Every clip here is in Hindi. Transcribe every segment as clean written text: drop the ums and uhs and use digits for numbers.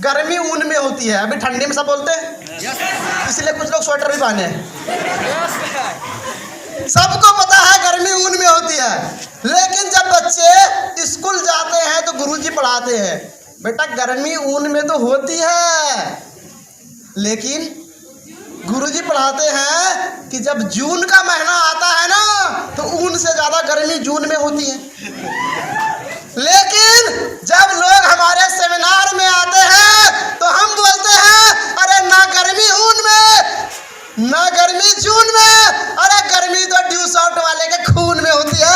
गर्मी ऊन में होती है, अभी ठंडी में सब बोलते हैं, इसलिए कुछ लोग स्वेटर भी पहने हैं। सबको पता है गर्मी ऊन में होती है, लेकिन जब बच्चे स्कूल जाते हैं तो गुरुजी पढ़ाते हैं, बेटा गर्मी ऊन में तो होती है, लेकिन गुरुजी पढ़ाते हैं कि जब जून का महीना आता है ना तो ऊन से ज्यादा गर्मी जून में होती है। लेकिन जब लोग हमारे सेमिनार में आते हैं तो हम बोलते हैं अरे ना गर्मी ऊन में ना गर्मी जून में, अरे गर्मी तो ड्यू शॉट वाले के खून में होती है।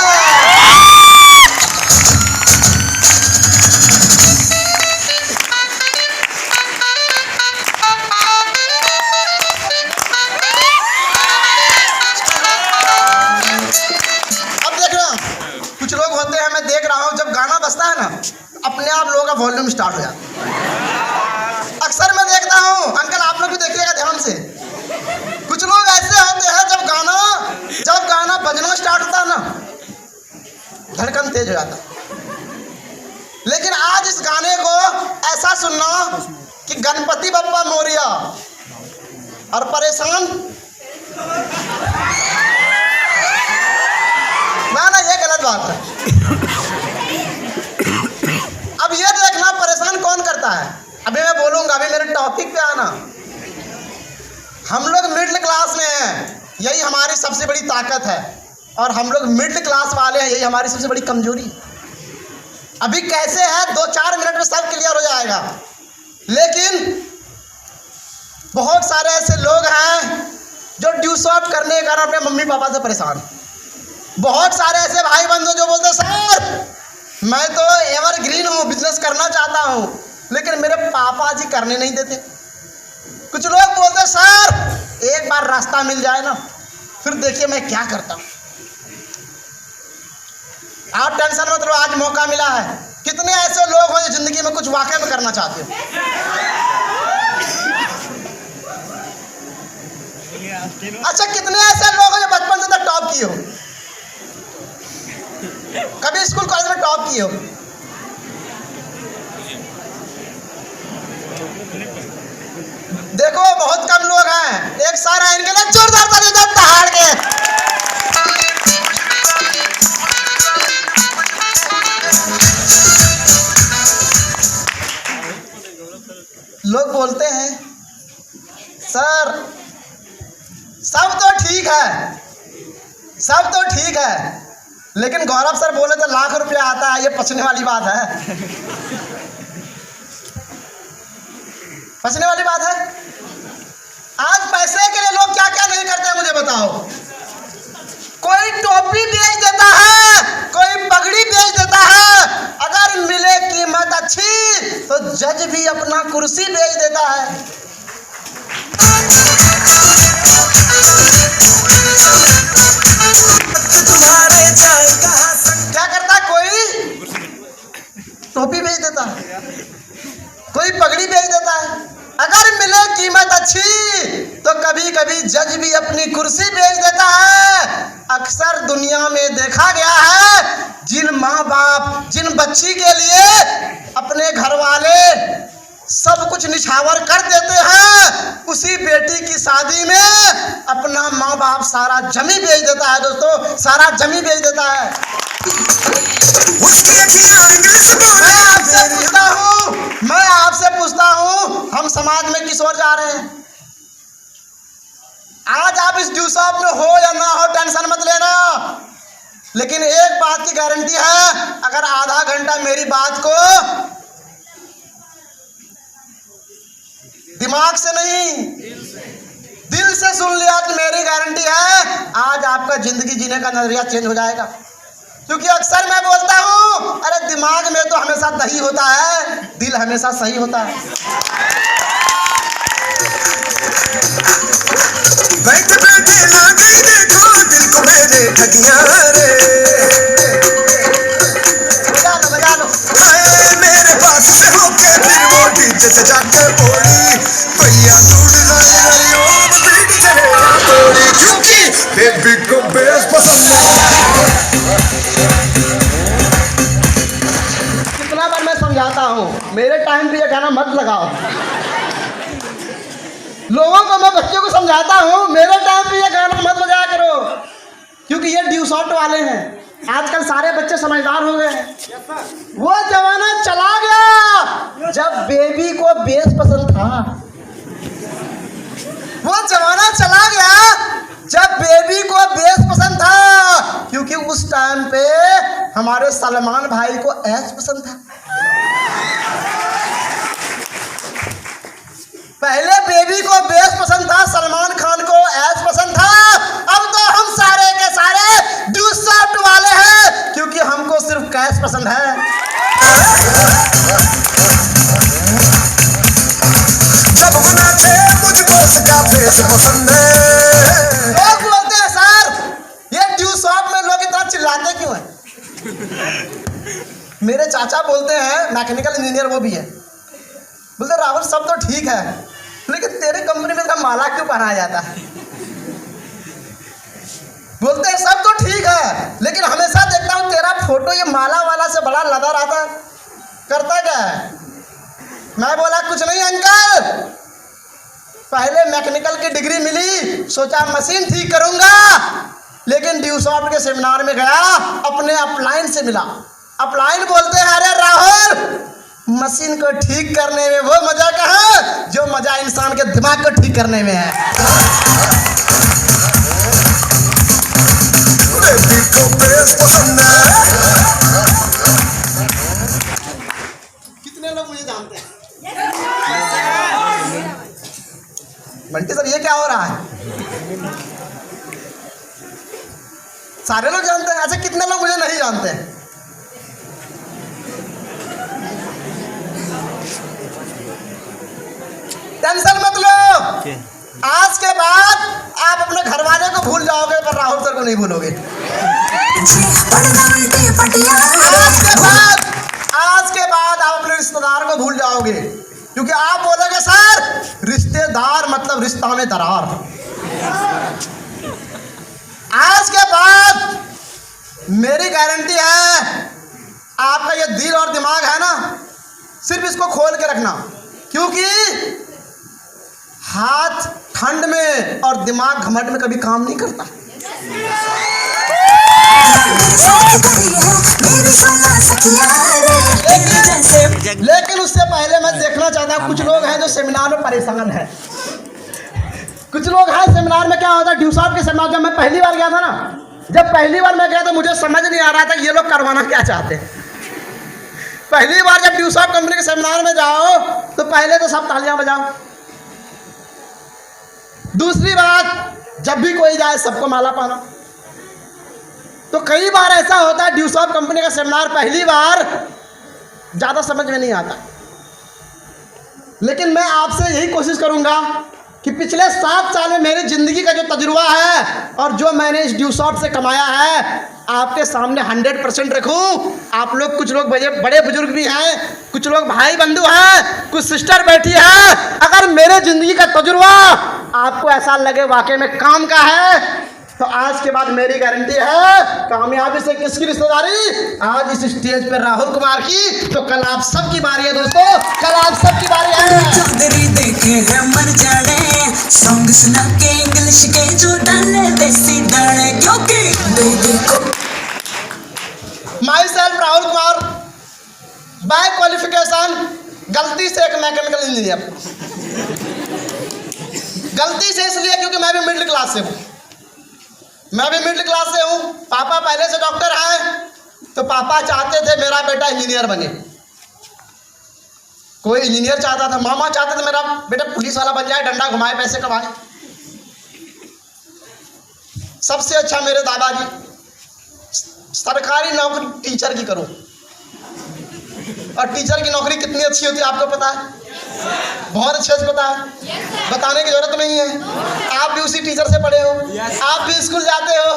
बसता है ना अपने आप लोगों का वॉल्यूम स्टार्ट हो जाता है। अक्सर मैं देखता हूँ, अंकल आप लोग भी देखिएगा ध्यान से, कुछ लोग ऐसे होते हैं जब गाना बजना स्टार्ट होता है ना धड़कन तेज हो जाता है। लेकिन आज इस गाने को ऐसा सुनना कि गणपति बप्पा मोरिया और परेशान ना ये गलत बात है। अब ये देखना परेशान कौन करता है। अभी मैं बोलूंगा, अभी मेरे टॉपिक पे आना। हम लोग मिडिल क्लास में हैं, यही हमारी सबसे बड़ी ताकत है, और हम लोग मिडिल क्लास वाले हैं, यही हमारी सबसे बड़ी कमजोरी। अभी कैसे है 2-4 मिनट में सब क्लियर हो जाएगा, लेकिन बहुत सारे ऐसे लोग हैं जो ड्यू शॉट करने के कारण अपने मम्मी पापा से परेशान। बहुत सारे ऐसे भाई बंधु जो बोलते सर मैं तो एवरग्रीन हूँ, बिजनेस करना चाहता हूँ, लेकिन मेरे पापा जी करने नहीं देते। कुछ लोग बोलते सर एक बार रास्ता मिल जाए ना फिर देखिए मैं क्या करता हूँ। आप टेंशन मत लो, आज मौका मिला है। कितने ऐसे लोग हो जो जिंदगी में कुछ वाकई में करना चाहते हो। अच्छा, कितने ऐसे लोग हो जो बचपन से तक टॉप किए हो, कभी स्कूल कॉलेज में टॉप किए हो। देखो बहुत कम लोग हैं, एक सारा इनके लिए जोरदार तालियां दहाड़ के। लोग बोलते हैं सर सब तो ठीक है, सब तो ठीक है, लेकिन गौरव सर बोले तो लाख रुपया आता है, ये पछने वाली बात है। पछने वाली बात है। आज पैसे के लिए लोग क्या क्या नहीं करते हैं मुझे बताओ। कोई टोपी बेच देता है, कोई पगड़ी बेच देता है, अगर मिले कीमत अच्छी तो जज भी अपना कुर्सी बेच देता है। क्या करता है, कोई टोपी बेच देता है, कोई पगड़ी बेच देता है, अगर मिले कीमत अच्छी तो कभी कभी जज भी अपनी कुर्सी बेच देता है। अक्सर दुनिया में देखा गया है जिन माँ बाप जिन बच्ची के लिए अपने घर वाले सब कुछ निछावर कर देते हैं, उसी बेटी की शादी में अपना माँ बाप सारा जमी बेच देता है। दोस्तों सारा जमी बेच देता है। मैं आपसे पूछता हूँ हम समाज में किस ओर जा रहे हैं। आज आप इस ड्यू शॉप में हो या ना हो टेंशन मत लेना, लेकिन एक बात की गारंटी है, अगर आधा घंटा मेरी बात को दिमाग से नहीं दिल से सुन लिया तो मेरी गारंटी है आज आपका जिंदगी जीने का नजरिया चेंज हो जाएगा। क्योंकि अक्सर मैं बोलता हूँ अरे दिमाग में तो हमेशा दही होता है, दिल हमेशा सही होता है। बैठ बैठे ना गई देखो दिल को मेरे ठगियां रे, बजा लो मेरे पास से होके फिर वो डीजे से जाके बोली भैया तोड़ी, क्योंकि बेबी को बेस पसंद है। कितना बार मैं समझाता हूँ मेरे टाइम पे ये गाना मत लगाओ। लोगों को मैं बच्चों को समझाता हूँ मेरे टाइम पे ये गाना मत बजाया करो, क्योंकि ये ड्यू शॉट वाले हैं। आजकल सारे बच्चे समझदार हो गए हैं। वो जमाना चला गया जब बेबी को बेस पसंद था। वो जमाना चला गया जब बेबी को बेस पसंद था, क्योंकि उस टाइम पे हमारे सलमान भाई को ऐश पसंद था। पहले बेबी को बेस पसंद था, सलमान खान को ऐश पसंद था। अब तो हम सारे के सारे ड्यू शॉट वाले हैं, क्योंकि हमको सिर्फ कैश पसंद है। जब बनाते मुझको उसका फेस पसंद है। लोग बोलते हैं सर ये ड्यू शॉट में लोग इतना चिल्लाते क्यों हैं? मेरे चाचा बोलते हैं, मैकेनिकल इंजीनियर वो भी है, बोलते राहुल सब तो ठीक है, लेकिन तेरे कंपनी में माला क्यों पहनाया जाता है? बोलते हैं सब तो ठीक है, लेकिन हमेशा देखता हूँ तेरा फोटो ये माला वाला से बड़ा लगा रहता है, करता क्या है? मैं बोला कुछ नहीं अंकल, पहले मैकेनिकल की डिग्री मिली, सोचा मशीन ठीक करूंगा, लेकिन ड्यू शॉट के सेमिनार में गया, अपने अपलाइन से मिला। अपलाइन बोलते हैं अरे राहुल मशीन को ठीक करने में वो मजा कहाँ जो मजा इंसान के दिमाग को ठीक करने में है। कितने लोग मुझे जानते हैं? बंटी सर ये क्या हो रहा है? सारे लोग जानते हैं। ऐसे कितने लोग मुझे नहीं जानते हैं? टेंशन मत लो, आज के बाद आप अपने घर वाले को भूल जाओगे पर राहुल सर को नहीं भूलोगे। आज के बाद आप अपने रिश्तेदार को भूल जाओगे, क्योंकि आप बोलोगे सर रिश्तेदार मतलब रिश्ता में दरार। आज के बाद मेरी गारंटी है, आपका ये दिल और दिमाग है ना, सिर्फ इसको खोल के रखना, क्योंकि हाथ ठंड में और दिमाग घमंड में कभी काम नहीं करता। लेकिन उससे पहले मैं देखना चाहता हूँ, कुछ लोग हैं जो सेमिनार में परेशान हैं। कुछ लोग हैं सेमिनार में, क्या होता है ड्यू शॉट के सेमिनार, जब मैं पहली बार गया था ना, जब पहली बार मैं गया तो मुझे समझ नहीं आ रहा था ये लोग करवाना क्या चाहते हैं। पहली बार जब ड्यू शॉट कंपनी के सेमिनार में जाओ तो पहले तो सब तालियां बजाओ। दूसरी बात, जब भी कोई जाए सबको माला पहना। तो कई बार ऐसा होता है ड्यू शॉट कंपनी का सेमिनार पहली बार ज़्यादा समझ में नहीं आता, लेकिन मैं आपसे यही कोशिश करूंगा कि पिछले 7 साल में मेरी ज़िंदगी का जो तजुर्बा है और जो मैंने इस ड्यू शॉट से कमाया है आपके सामने 100% रखूं। आप लोग, कुछ लोग बड़े बुजुर्ग भी हैं, कुछ लोग भाई बंधु हैं, कुछ सिस्टर बैठी है। अगर मेरे ज़िंदगी का तजुर्बा आपको ऐसा लगे वाकई में काम का है, तो आज के बाद मेरी गारंटी है कामयाबी से किसकी रिश्तेदारी? आज इस स्टेज पर राहुल कुमार की, तो कल आप सबकी बारी है दोस्तों, कल आप सबकी बारी है। चौधरी देखे हैं मर जाने, सॉन्ग सुना के इंग्लिश के जो डाले देसी डाले, क्योंकि myself Rahul Kumar, by qualification गलती से एक मैकेनिकल इंजीनियर। गलती से इसलिए क्योंकि मैं भी मिडिल क्लास से हूँ, मैं भी मिडिल क्लास से हूँ। पापा पहले से डॉक्टर हैं, तो पापा चाहते थे मेरा बेटा इंजीनियर बने। कोई इंजीनियर चाहता था, मामा चाहते थे मेरा बेटा पुलिस वाला बन जाए, डंडा घुमाए पैसे कमाए। सबसे अच्छा मेरे दादाजी सरकारी नौकरी टीचर की करो, और टीचर की नौकरी कितनी अच्छी होती है आपको पता है? बहुत अच्छे से पता है, बताने की जरूरत नहीं है। आप भी उसी टीचर से पढ़े हो, आप भी स्कूल जाते हो,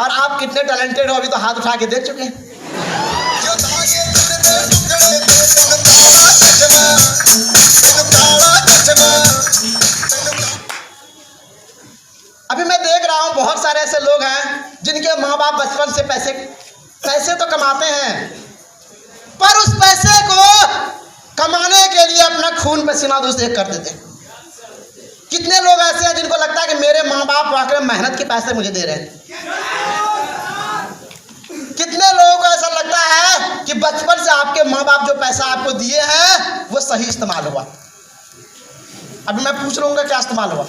और आप कितने टैलेंटेड हो अभी तो हाथ उठा के देख चुके हैं। अभी मैं देख रहा हूँ बहुत सारे ऐसे लोग हैं जिनके माँ बाप बचपन से पैसे तो कमाते हैं, पर उस पैसे को कमाने के लिए अपना खून पसीना दूसरे एक कर देते हैं। कितने लोग ऐसे हैं जिनको लगता है कि मेरे माँ बाप वाकई मेहनत के पैसे मुझे दे रहे हैं। कितने लोगों को ऐसा लगता है कि बचपन से आपके माँ बाप जो पैसा आपको दिए हैं वो सही इस्तेमाल हुआ। अभी मैं पूछ लूंगा क्या इस्तेमाल हुआ।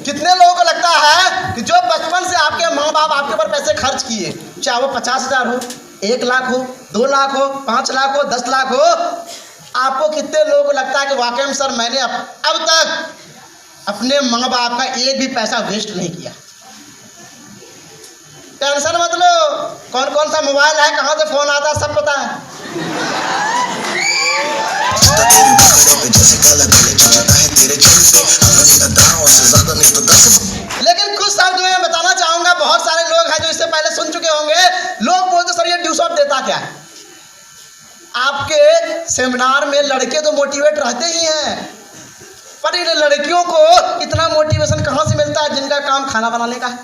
कितने लोगों को लगता है कि जो बचपन से आपके माँ बाप आपके ऊपर पैसे खर्च किए, चाहे वो 50,000 हो, 1 लाख हो, 2 लाख हो, 5 लाख हो, 10 लाख हो, आपको कितने लोगों को लगता है कि वाकई में सर मैंने अब तक अपने माँ बाप का एक भी पैसा वेस्ट नहीं किया। टेंशन मत लो, कौन कौन सा मोबाइल है, कहाँ से फोन आता है, सब पता है। लेकिन कुछ शब्द में बताना चाहूंगा, बहुत सारे लोग हैं जो इससे पहले सुन चुके होंगे। लोग बोलते सर ये ड्यूसॉफ्ट देता क्या है। आपके सेमिनार में लड़के तो मोटिवेट रहते ही हैं, पर इन लड़कियों को इतना मोटिवेशन कहाँ से मिलता है जिनका काम खाना बनाने का है।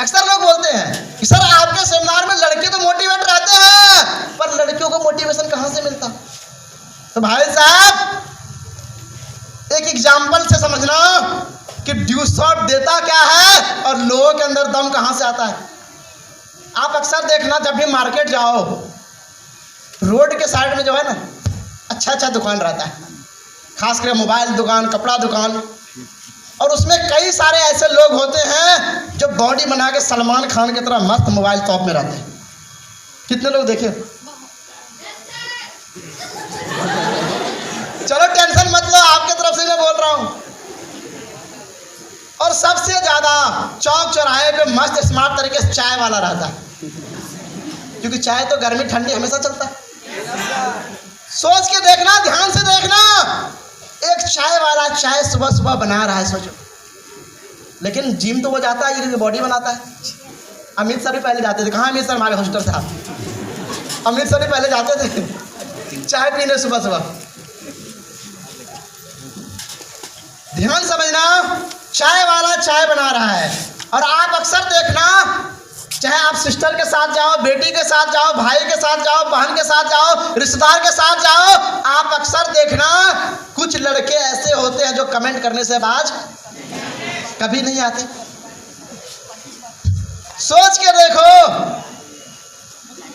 अक्सर लोग बोलते हैं कि सर आपके सेमिनार में लड़के तो मोटिवेट रहते हैं, पर लड़कियों को मोटिवेशन कहाँ से मिलता। तो भाई साहब एक एग्जाम्पल से समझना कि ड्यूसॉफ्ट देता क्या है और लोगों के अंदर दम कहाँ से आता है। आप अक्सर देखना जब भी मार्केट जाओ, रोड के साइड में जो है ना अच्छा अच्छा दुकान रहता है, खासकर मोबाइल दुकान, कपड़ा दुकान, और उसमें कई सारे ऐसे लोग होते हैं जो बॉडी बना के सलमान खान की तरह मस्त मोबाइल टॉप में रहते हैं। कितने लोग देखे? चलो टेंशन मत लो, आपके तरफ से मैं बोल रहा हूं। और सबसे ज्यादा चौक चौराहे पे मस्त स्मार्ट तरीके से चाय वाला रहता है, क्योंकि चाय तो गर्मी ठंडी हमेशा चलता है। सोच के देखना, ध्यान से देखना, एक चाय वाला चाय सुबह सुबह बना रहा है, सोचो। लेकिन जिम तो वो जाता है, ये बॉडी बनाता है। अमित सर भी पहले जाते थे। कहाँ अमित सर? हमारे हॉस्टल था। अमित सर भी पहले जाते थे चाय पीने सुबह सुबह। ध्यान समझना, चाय वाला चाय बना रहा है। और आप अक्सर देखना, चाहे आप सिस्टर के साथ जाओ, बेटी के साथ जाओ, भाई के साथ जाओ, बहन के साथ जाओ, रिश्तेदार के साथ जाओ, आप अक्सर देखना कुछ लड़के ऐसे होते हैं जो कमेंट करने से बाज कभी नहीं आते। सोच के देखो,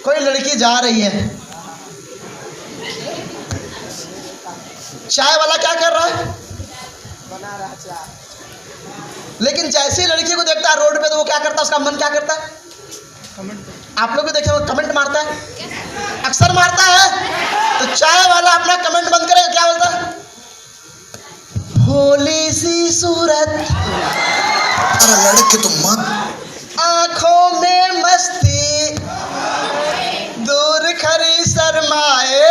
कोई लड़की जा रही है, चाय वाला क्या कर रहा है? बना रहा चाय। लेकिन जैसी लड़की को देखता है रोड पे तो वो क्या करता है, उसका मन क्या करता है? आप लोग भी देखे वो कमेंट मारता है, अक्सर मारता है। तो चाय वाला अपना कमेंट बंद करे, क्या बोलता है? भोली सी सूरत, अरे लड़के तो मत, आंखों में मस्ती, दूर खरी शर्माए,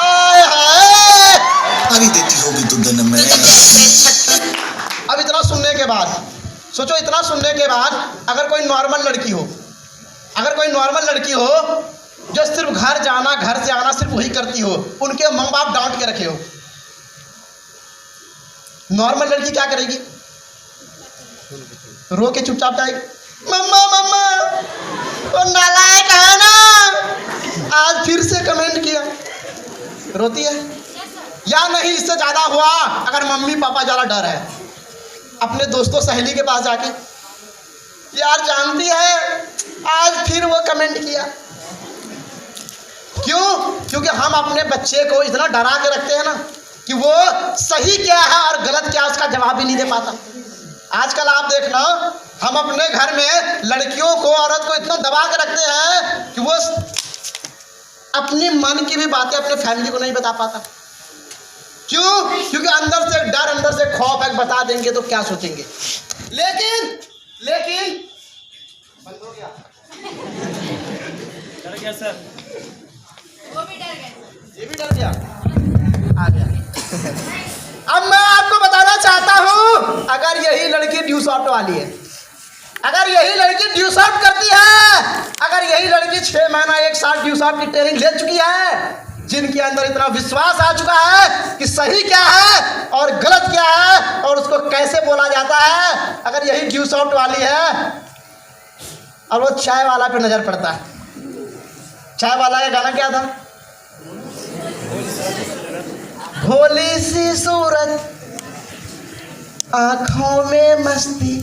आए हाय। अभी देती होगी तो दिन में। अब इतना सुनने के बाद सोचो, इतना सुनने के बाद अगर कोई नॉर्मल लड़की हो, अगर कोई नॉर्मल लड़की हो जो सिर्फ घर जाना घर से आना सिर्फ वही करती हो, उनके माँ बाप डांट के रखे हो, नॉर्मल लड़की क्या करेगी? रो के चुपचाप जाएगी, मम्मा मम्मा वो नालायक है ना, आज फिर से कमेंट किया, रोती है। या नहीं, इससे ज्यादा हुआ अगर मम्मी पापा ज्यादा डर है, अपने दोस्तों सहेली के पास जाके, यार जानती है आज फिर वो कमेंट किया। क्यों? क्योंकि हम अपने बच्चे को इतना डरा के रखते हैं ना कि वो सही क्या है और गलत क्या है उसका जवाब भी नहीं दे पाता। आजकल आप देखना, हम अपने घर में लड़कियों को, औरत को इतना दबा के रखते हैं कि वो अपनी मन की भी बातें अपने फैमिली को नहीं बता पाता। क्यों? क्योंकि अंदर से डर, अंदर से खौफ है, बता देंगे तो क्या सोचेंगे। लेकिन बंद हो गया, डर गया सर, वो भी डर गया, ये भी डर गया, आ गया। अब मैं आपको बताना चाहता हूं, अगर यही लड़की ड्यूसॉफ्ट वाली है, अगर यही लड़की ड्यूसॉफ्ट करती है, अगर यही लड़की 6 महीना 1 साल ड्यूसॉफ्ट की ट्रेनिंग ले चुकी है, जिनके अंदर इतना विश्वास आ चुका है कि सही क्या है और गलत क्या है और उसको कैसे बोला जाता है, अगर यही ड्यूसॉफ्ट वाली है और वो चाय वाला पे नजर पड़ता है, चाय वाला का गाना क्या था? भोली सी सूरत, आंखों में मस्ती,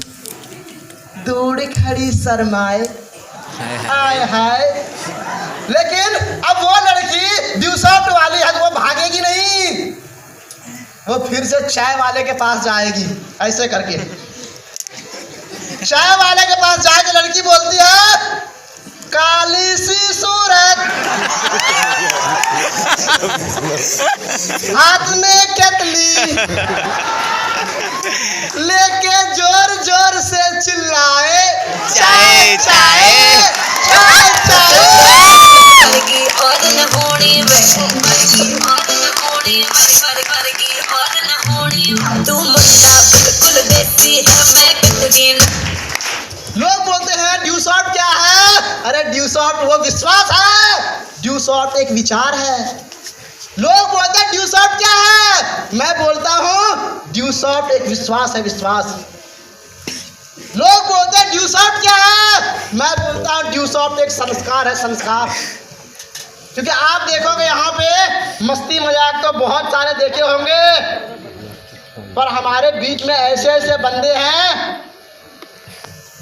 दूर खड़ी शर्माए, हाय हाय। लेकिन अब वो लड़की ड्यू सॉफ्ट वाली है, वो भागेगी नहीं, वो फिर से चाय वाले के पास जाएगी। ऐसे करके चाय वाले के पास जाके लड़की बोलती है, काली सी सूरत, हाथ में केतली, लेके जोर जोर से चिल्लाए, चाय चाय चाय चाय। लोग बोलते हैं ड्यू सॉफ्ट क्या है? अरे ड्यू सॉफ्ट वो विश्वास है, ड्यू सॉफ्ट एक विचार है। लोग बोलते हैं ड्यू सॉफ्ट क्या है? मैं बोलता हूँ ड्यू सॉफ्ट एक विश्वास है, विश्वास। लोग बोलते हैं ड्यू सॉफ्ट क्या है? मैं बोलता हूँ ड्यू सॉफ्ट एक संस्कार है, संस्कार। क्योंकि आप देखोगे यहाँ पे मस्ती मजाक तो बहुत सारे देखे होंगे, पर हमारे बीच में ऐसे ऐसे बंदे हैं,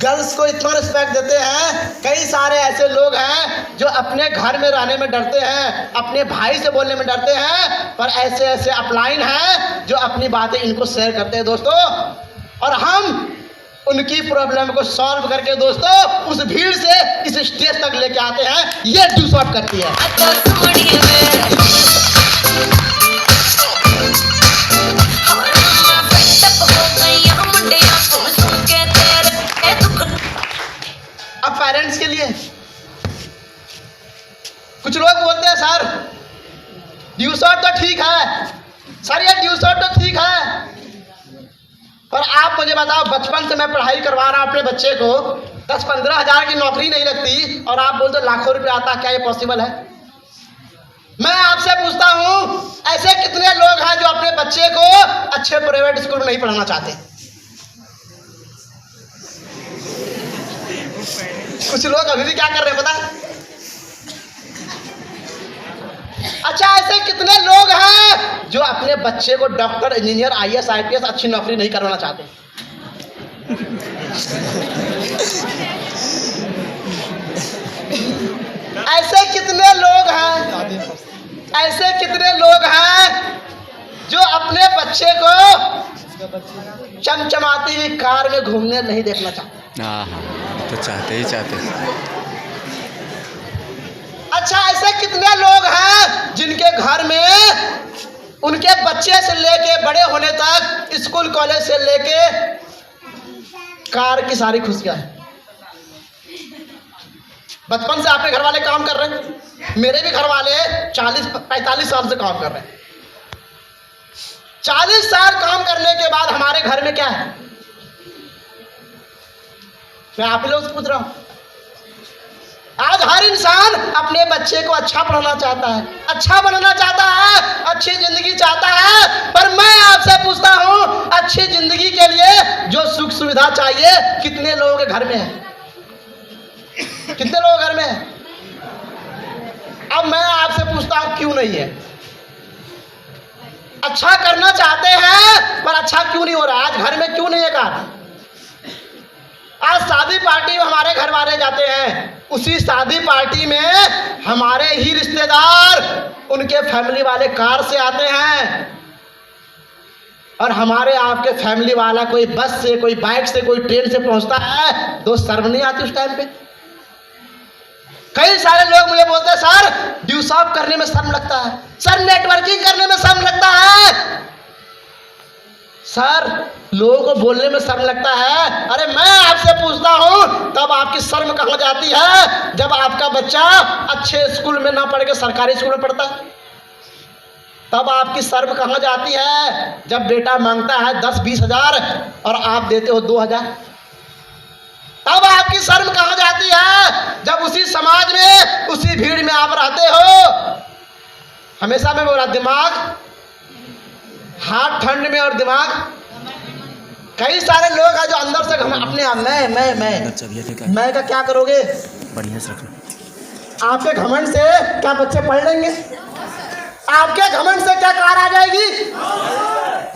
गर्ल्स को इतना रिस्पेक्ट देते हैं। कई सारे ऐसे लोग हैं जो अपने घर में रहने में डरते हैं, अपने भाई से बोलने में डरते हैं, पर ऐसे ऐसे अपलाइन हैं जो अपनी बातें इनको शेयर करते हैं दोस्तों। और हम उनकी प्रॉब्लम को सॉल्व करके दोस्तों उस भीड़ से इस स्टेज तक लेके आते हैं। ये ड्यू सॉफ्ट करती है। अब पेरेंट्स के लिए कुछ लोग बोलते हैं सर ड्यू सॉफ्ट तो ठीक है, सर ये ड्यू सॉफ्ट तो ठीक है, पर आप मुझे बताओ, बचपन से मैं पढ़ाई करवा रहा हूं अपने बच्चे को, 10-15 हज़ार की नौकरी नहीं लगती और आप बोलते लाखों रुपए आता, क्या ये पॉसिबल है? मैं आपसे पूछता हूं ऐसे कितने लोग हैं जो अपने बच्चे को अच्छे प्राइवेट स्कूल में नहीं पढ़ाना चाहते? कुछ लोग अभी भी क्या कर रहे हैं पता है? अच्छा, ऐसे कितने लोग हैं जो अपने बच्चे को डॉक्टर, इंजीनियर, IAS, IPS अच्छी नौकरी नहीं करवाना चाहते? ऐसे कितने लोग हैं, ऐसे कितने लोग हैं जो अपने बच्चे को चमचमाती हुई कार में घूमने नहीं देखना चाहते? हाँ, तो चाहते ही चाहते। अच्छा, ऐसे कितने लोग हैं जिनके घर में उनके बच्चे से लेके बड़े होने तक, स्कूल कॉलेज से लेके कार की सारी खुशियां हैं? बचपन से आपके घर वाले काम कर रहे हैं, मेरे भी घर वाले 40-45 साल से काम कर रहे हैं। 40 साल काम करने के बाद हमारे घर में क्या है? मैं आप लोग से पूछ रहा हूं। आज हर इंसान अपने बच्चे को अच्छा पढ़ाना चाहता है, अच्छा बनाना चाहता है, अच्छी जिंदगी चाहता है, पर मैं आपसे पूछता हूं अच्छी जिंदगी के लिए जो सुख सुविधा चाहिए कितने लोगों के घर में है? कितने लोग घर में है? अब मैं आपसे पूछता हूं क्यों नहीं है? अच्छा करना चाहते हैं पर अच्छा क्यों नहीं हो रहा? आज घर में क्यों नहीं है कार? आज शादी पार्टी में हमारे घर वाले जाते हैं, उसी शादी पार्टी में हमारे ही रिश्तेदार, उनके फैमिली वाले कार से आते हैं, और हमारे आपके फैमिली वाला कोई बस से, कोई बाइक से, कोई ट्रेन से पहुंचता है, तो शर्म नहीं आती उस टाइम पे? कई सारे लोग मुझे बोलते हैं सर ड्यू सॉफ्ट करने में शर्म लगता है, सर नेटवर्किंग करने में शर्म लगता है, सर लोगों को बोलने में शर्म लगता है। अरे मैं आपसे पूछता हूं तब आपकी शर्म कहां जाती है जब आपका बच्चा अच्छे स्कूल में ना पढ़ के सरकारी स्कूल में पढ़ता है? तब आपकी शर्म कहां जाती है जब बेटा मांगता है 10-20 हज़ार और आप देते हो 2,000? तब आपकी शर्म कहां जाती है जब उसी समाज में, उसी भीड़ में आप रहते हो? हमेशा मैं बोल रहा, दिमाग, हाथ ठंड में और दिमाग, कई सारे लोग हैं जो अंदर से अपने आप मैं का क्या करोगे? बढ़िया से रखना। आपके घमंड से क्या बच्चे पढ़ लेंगे? आपके घमंड से क्या कार आ जाएगी?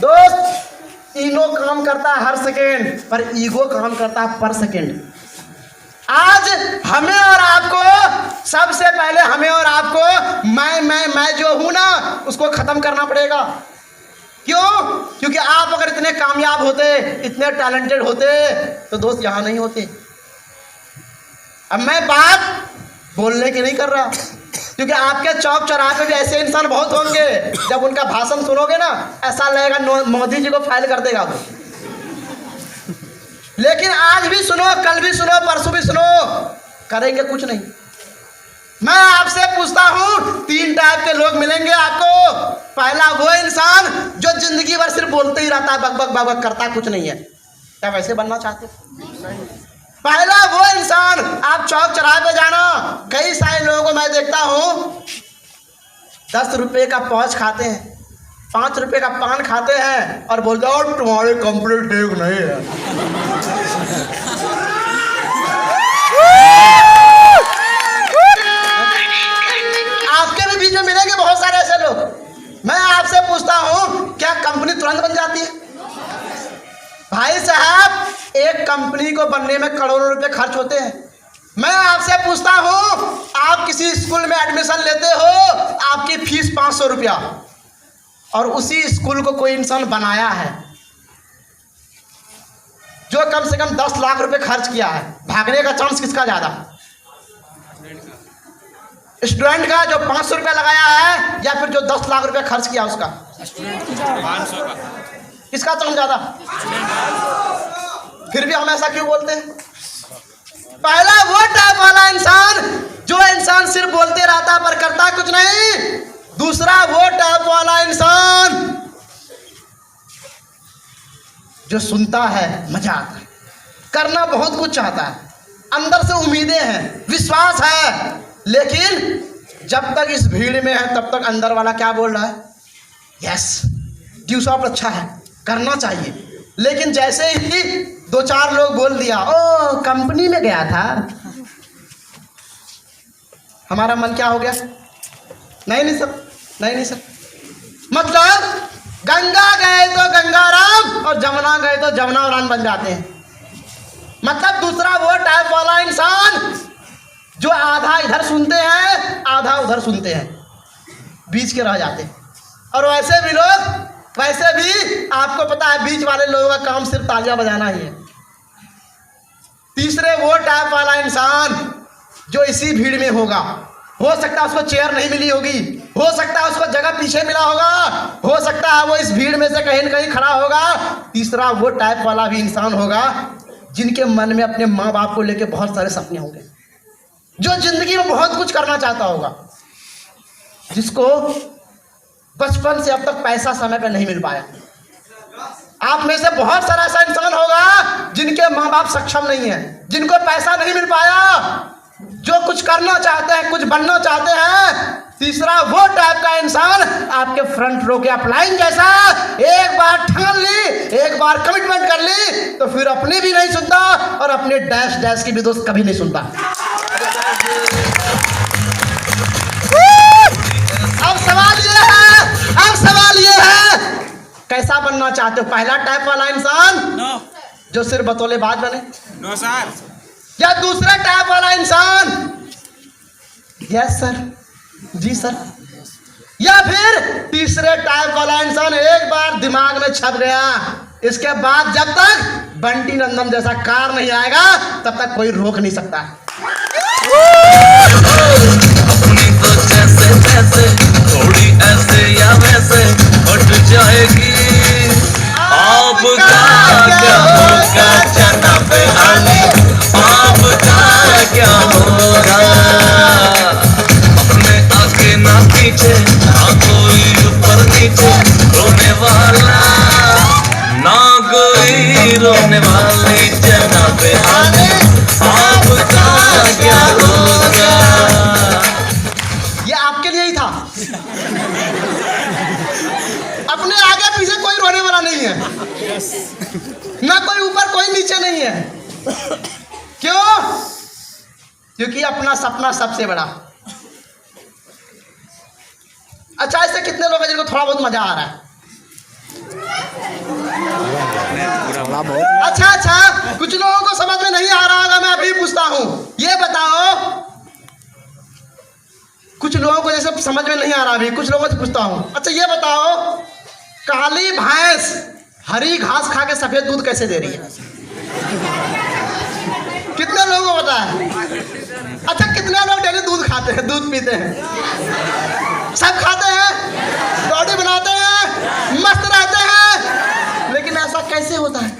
दोस्त, इनो काम करता है हर सेकेंड, पर ईगो काम करता है पर सेकेंड। आज हमें और आपको, सबसे पहले हमें और आपको मैं जो हूं ना, उसको खत्म करना पड़ेगा। क्यों? क्योंकि आप अगर इतने कामयाब होते, इतने टैलेंटेड होते, तो दोस्त यहां नहीं होते। अब मैं बात बोलने की नहीं कर रहा, क्योंकि आपके चौक चौराहे पे भी ऐसे इंसान बहुत होंगे, जब उनका भाषण सुनोगे ना, ऐसा लगेगा मोदी जी को फाइल कर देगा वो। लेकिन आज भी सुनो, कल भी सुनो, परसों भी सुनो, करेंगे कुछ नहीं। मैं आपसे पूछता हूं, 3 टाइप के लोग मिलेंगे आपको। पहला वो इंसान जो जिंदगी भर सिर्फ बोलते ही रहता है, बक बक बक बक करता कुछ नहीं है। क्या वैसे बनना चाहते? पहला वो इंसान, आप चौक चौराहे पे जाना, कई सारे लोगों को मैं देखता हूं 10 रुपए का पौच खाते हैं, 5 रुपए का पान खाते हैं और बोलते हो तुम्हारे कंप्लीट ठीक नहीं है। आपके भी बीच में मिलेंगे बहुत सारे ऐसे लोग। मैं आपसे पूछता हूं, क्या कंपनी तुरंत बन जाती है? भाई साहब, एक कंपनी को बनने में करोड़ों रुपए खर्च होते हैं। मैं आपसे पूछता हूं, आप किसी स्कूल में एडमिशन लेते हो, आपकी फीस 500 रुपया, और उसी स्कूल को कोई इंसान बनाया है जो कम से कम 10 लाख रुपए खर्च किया है। भागने का चांस किसका ज्यादा? स्टूडेंट का जो 500 रुपया लगाया है, या फिर जो 10 लाख रुपए खर्च किया उसका? 500 का। किसका चांस ज्यादा? फिर भी हम ऐसा क्यों बोलते हैं? पहला वो टाइप वाला इंसान जो इंसान सिर्फ बोलते रहता पर करता कुछ नहीं। दूसरा वो टाइप वाला इंसान जो सुनता है, मजा आता है, करना बहुत कुछ चाहता है, अंदर से उम्मीदें हैं, विश्वास है, लेकिन जब तक इस भीड़ में है तब तक अंदर वाला क्या बोल रहा है? यस, ड्यू शॉप अच्छा है, करना चाहिए। लेकिन जैसे ही 2-4 लोग बोल दिया, ओ कंपनी में गया था, हमारा मन क्या हो गया? नहीं सर। मतलब गंगा गए तो गंगाराम और जमुना गए तो जमुनाराम बन जाते हैं। मतलब दूसरा वो टाइप वाला इंसान जो आधा इधर सुनते हैं, आधा उधर सुनते हैं, बीच के रह जाते हैं। और वैसे भी आपको पता है, बीच वाले लोगों का काम सिर्फ तालियां बजाना ही है। तीसरे वो टाइप वाला इंसान जो इसी भीड़ में होगा, हो सकता है उसको चेयर नहीं मिली होगी, हो सकता है उसको जगह पीछे मिला होगा, हो सकता है वो इस भीड़ में से कहीं न कहीं खड़ा होगा। तीसरा वो टाइप वाला भी इंसान होगा जिनके मन में अपने माँ बाप को लेकर बहुत सारे सपने होंगे, जो जिंदगी में बहुत कुछ करना चाहता होगा, जिसको बचपन से अब तक पैसा समय पे नहीं मिल पाया। आप में से बहुत सारा ऐसा इंसान होगा जिनके माँ बाप सक्षम नहीं है, जिनको पैसा नहीं मिल पाया, जो कुछ करना चाहते हैं, कुछ बनना चाहते हैं। तीसरा वो टाइप का इंसान आपके फ्रंट रो के अपलाइन जैसा, एक बार ठान ली, एक बार कमिटमेंट कर ली, तो फिर अपनी भी नहीं सुनता और अपने डैश की भी दोस्त कभी नहीं सुनता। अब सवाल ये है, कैसा बनना चाहते हो? पहला टाइप वाला इंसान जो सिर्फ बतौलेबाज बने, नो सर, या दूसरा टाइप वाला इंसान यस सर, जी सर, या फिर तीसरे टाइप वाला इंसान एक बार दिमाग में छप गया, इसके बाद जब तक बंटी नंदन जैसा कार नहीं आएगा तब तक कोई रोक नहीं सकता। अपनी तो जैसे थोड़ी ऐसे या वैसे हट जाएगी। आपका क्या होगा जनाब आली, आपका क्या होगा? अपने आगे ना पीछे, ना कोई ऊपर नीचे, रोने वाला ना कोई रोने वाली जनाब आली, आपका क्या होगा? ये आपके लिए ही था। अपने आगे पीछे कोई रोने वाला नहीं है, ना कोई ऊपर कोई नीचे नहीं है। क्यों? क्योंकि अपना सपना सबसे बड़ा। अच्छा, ऐसे कितने लोग हैं जिनको थोड़ा बहुत मजा आ रहा है? थोड़ा बहुत अच्छा, कुछ लोगों को समझ में नहीं आ रहा होगा, मैं अभी पूछता हूं, ये बताओ, कुछ लोगों को जैसे समझ में नहीं आ रहा, अभी कुछ लोगों से पूछता हूं। अच्छा ये बताओ, काली भैंस हरी घास खा के सफेद दूध कैसे दे रही है? कितने लोगों को पता है? अच्छा, कितने लोग डेली दूध खाते हैं, दूध पीते हैं? सब खाते हैं, बॉडी बनाते हैं, मस्त रहते हैं, लेकिन ऐसा कैसे होता है?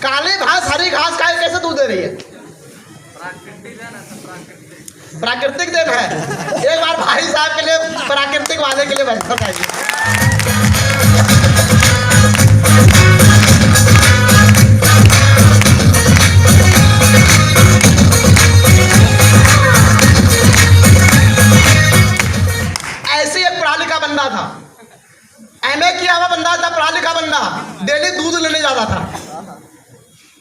काली भैंस हरी घास खा के कैसे दूध दे रही है? प्राकृतिक देन है। एक बार भाई साहब के लिए, प्राकृतिक वाले के लिए बताइए। ऐसे एक पढ़ा लिखा बंदा था, एमए किया हुआ बंदा था, पढ़ा लिखा बंदा, डेली दूध लेने जाता था,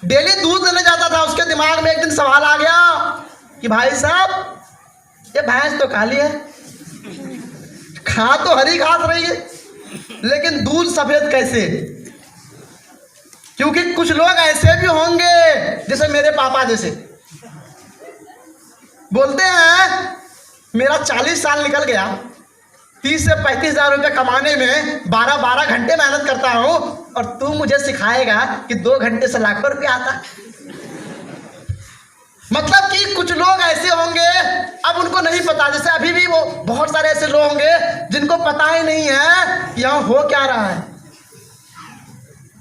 डेली दूध लेने जाता था। उसके दिमाग में एक दिन सवाल आ गया कि भाई साहब, ये भैंस तो काली है, खा तो हरी घास रही है, लेकिन दूध सफेद कैसे? क्योंकि कुछ लोग ऐसे भी होंगे जैसे मेरे पापा जैसे, बोलते हैं मेरा 40 साल निकल गया, 30 से 35 हजार रुपये कमाने में 12-12 घंटे मेहनत करता हूं, और तू मुझे सिखाएगा कि 2 घंटे से लाखों रुपये आता। मतलब कि कुछ लोग ऐसे होंगे, अब उनको नहीं पता, जैसे अभी भी वो बहुत सारे ऐसे लोग होंगे जिनको पता ही नहीं है कि यहाँ हो क्या रहा है।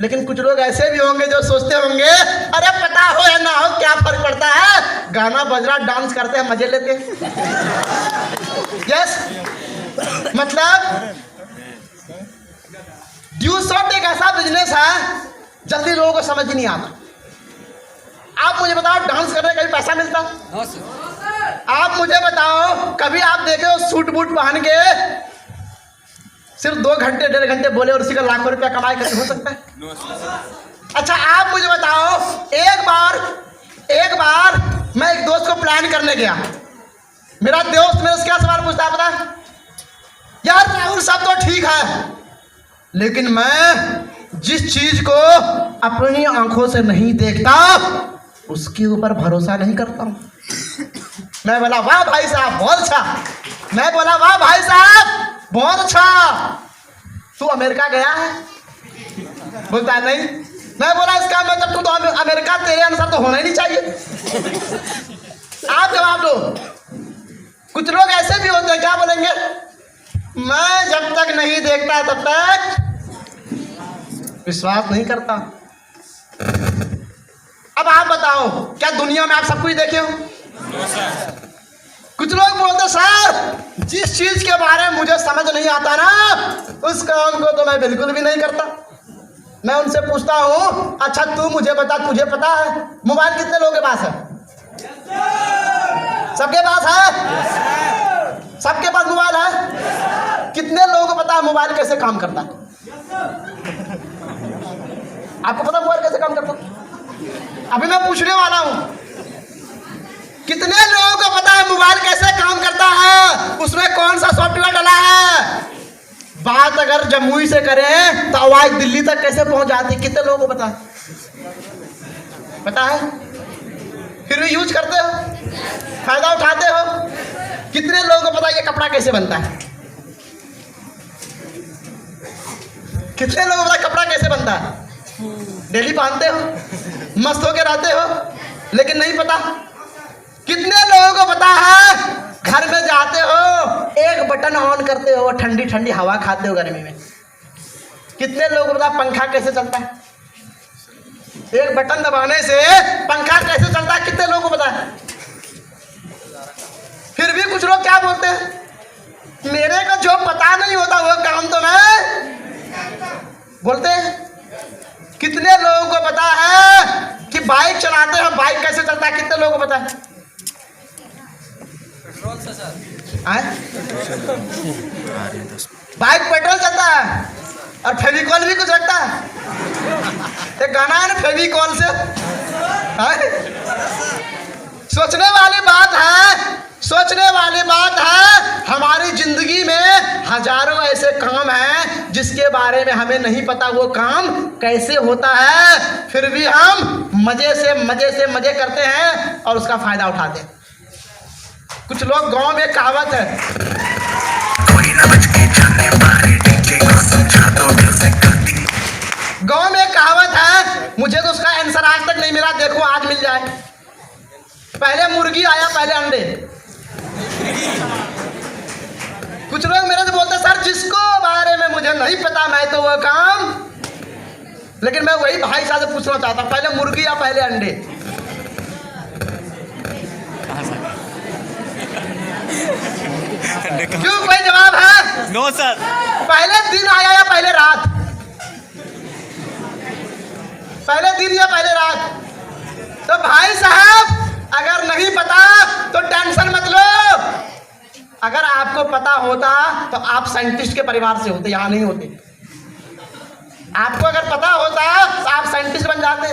लेकिन कुछ लोग ऐसे भी होंगे जो सोचते होंगे, अरे पता हो या ना हो क्या फर्क पड़ता है, गाना बज रहा, डांस करते हैं, मजे लेते हैं। यस, मतलब ड्यू शॉट एक ऐसा बिजनेस है जल्दी लोगों को समझ ही नहीं आता। आप मुझे बताओ, डांस करने का भी पैसा मिलता? आप मुझे बताओ, कभी आप देखे हो सूट बूट पहन के सिर्फ 2 घंटे 1.5 घंटे बोले और उसी का लाखों रुपया कमाई करके हो सकता है? अच्छा, आप मुझे बताओ, एक बार मैं एक दोस्त को प्लान करने गया, मेरा दोस्त मेरे से क्या सवाल पूछता है पता है? यार राहुल सब तो ठीक है, लेकिन मैं जिस चीज को अपनी आंखों से नहीं देखता उसके ऊपर भरोसा नहीं करता हूं। मैं बोला वाह भाई साहब बहुत अच्छा, मैं बोला वाह भाई साहब बहुत अच्छा, तू अमेरिका गया है? बोलता है नहीं। मैं बोला इसका मतलब तू तो अमेरिका तेरे अनुसार तो होना ही नहीं चाहिए। आप जवाब दो। कुछ लोग ऐसे भी होते हैं, क्या बोलेंगे, मैं जब तक नहीं देखता तब तक विश्वास नहीं करता। अब आप बताओ, क्या दुनिया में आप सब कुछ देखे हो? कुछ लोग बोलते सर जिस चीज के बारे में मुझे समझ नहीं आता ना, उस काम को तो मैं बिल्कुल भी नहीं करता। मैं उनसे पूछता हूँ, अच्छा तू मुझे बता, तुझे पता है मोबाइल कितने लोगों के पास है? सबके पास है? सबके पास मोबाइल है? कितने लोगों को पता है मोबाइल कैसे काम करता है? आपको पता मोबाइल कैसे काम करता है? अभी मैं पूछने वाला हूं, कितने लोगों को पता है मोबाइल कैसे काम करता है, उसमें कौन सा सॉफ्टवेयर डला है? बात अगर जमुई से करें तो आवाज दिल्ली तक कैसे पहुंच जाती, कितने लोगों को पता है? पता है? फिर भी यूज करते हो, फायदा उठाते हो। कितने लोगों को पता है ये कपड़ा कैसे बनता है? कितने लोगों को पता है कपड़ा कैसे बनता है? डेली पहनते हो, मस्त होके रहते हो, लेकिन नहीं पता। कितने लोगों को पता है घर में जाते हो, एक बटन ऑन करते हो, ठंडी ठंडी हवा खाते हो गर्मी में? कितने लोगों को पता पंखा कैसे चलता है? एक बटन दबाने से पंखा कैसे चलता है, कितने लोगों को पता है? फिर भी कुछ लोग क्या बोलते हैं, मेरे को जो पता नहीं होता वो काम तो मैं बोलते हैं। कितने लोगों को पता है कि बाइक चलाते हैं, बाइक कैसे चलता है, कितने लोगों को पता है? बाइक पेट्रोल चलता है और फेविकॉल भी कुछ रखता है। एक गाना है ना फेविकॉल से, सोचने वाली बात है सोचने वाली बात है, हमारी जिंदगी में हजारों ऐसे काम हैं जिसके बारे में हमें नहीं पता वो काम कैसे होता है, फिर भी हम मजे करते हैं और उसका फायदा उठाते हैं। कुछ लोग गांव में कहावत है, गांव में कहावत है, मुझे तो उसका आंसर आज तक नहीं मिला, देखो आज मिल जाए। पहले मुर्गी आया पहले अंडे। कुछ लोग मेरे से बोलते सर जिसको बारे में मुझे नहीं पता मैं तो वो काम, लेकिन मैं वही भाई साहब से पूछना चाहता हूं, पहले मुर्गी या पहले अंडे? क्यों, कोई जवाब है? No sir. पहले दिन आया या पहले रात? पहले दिन या पहले रात? तो भाई साहब अगर नहीं पता तो टेंशन मत लो। अगर आपको पता होता तो आप साइंटिस्ट के परिवार से होते, यहाँ नहीं होते। आपको अगर पता होता तो आप साइंटिस्ट बन जाते।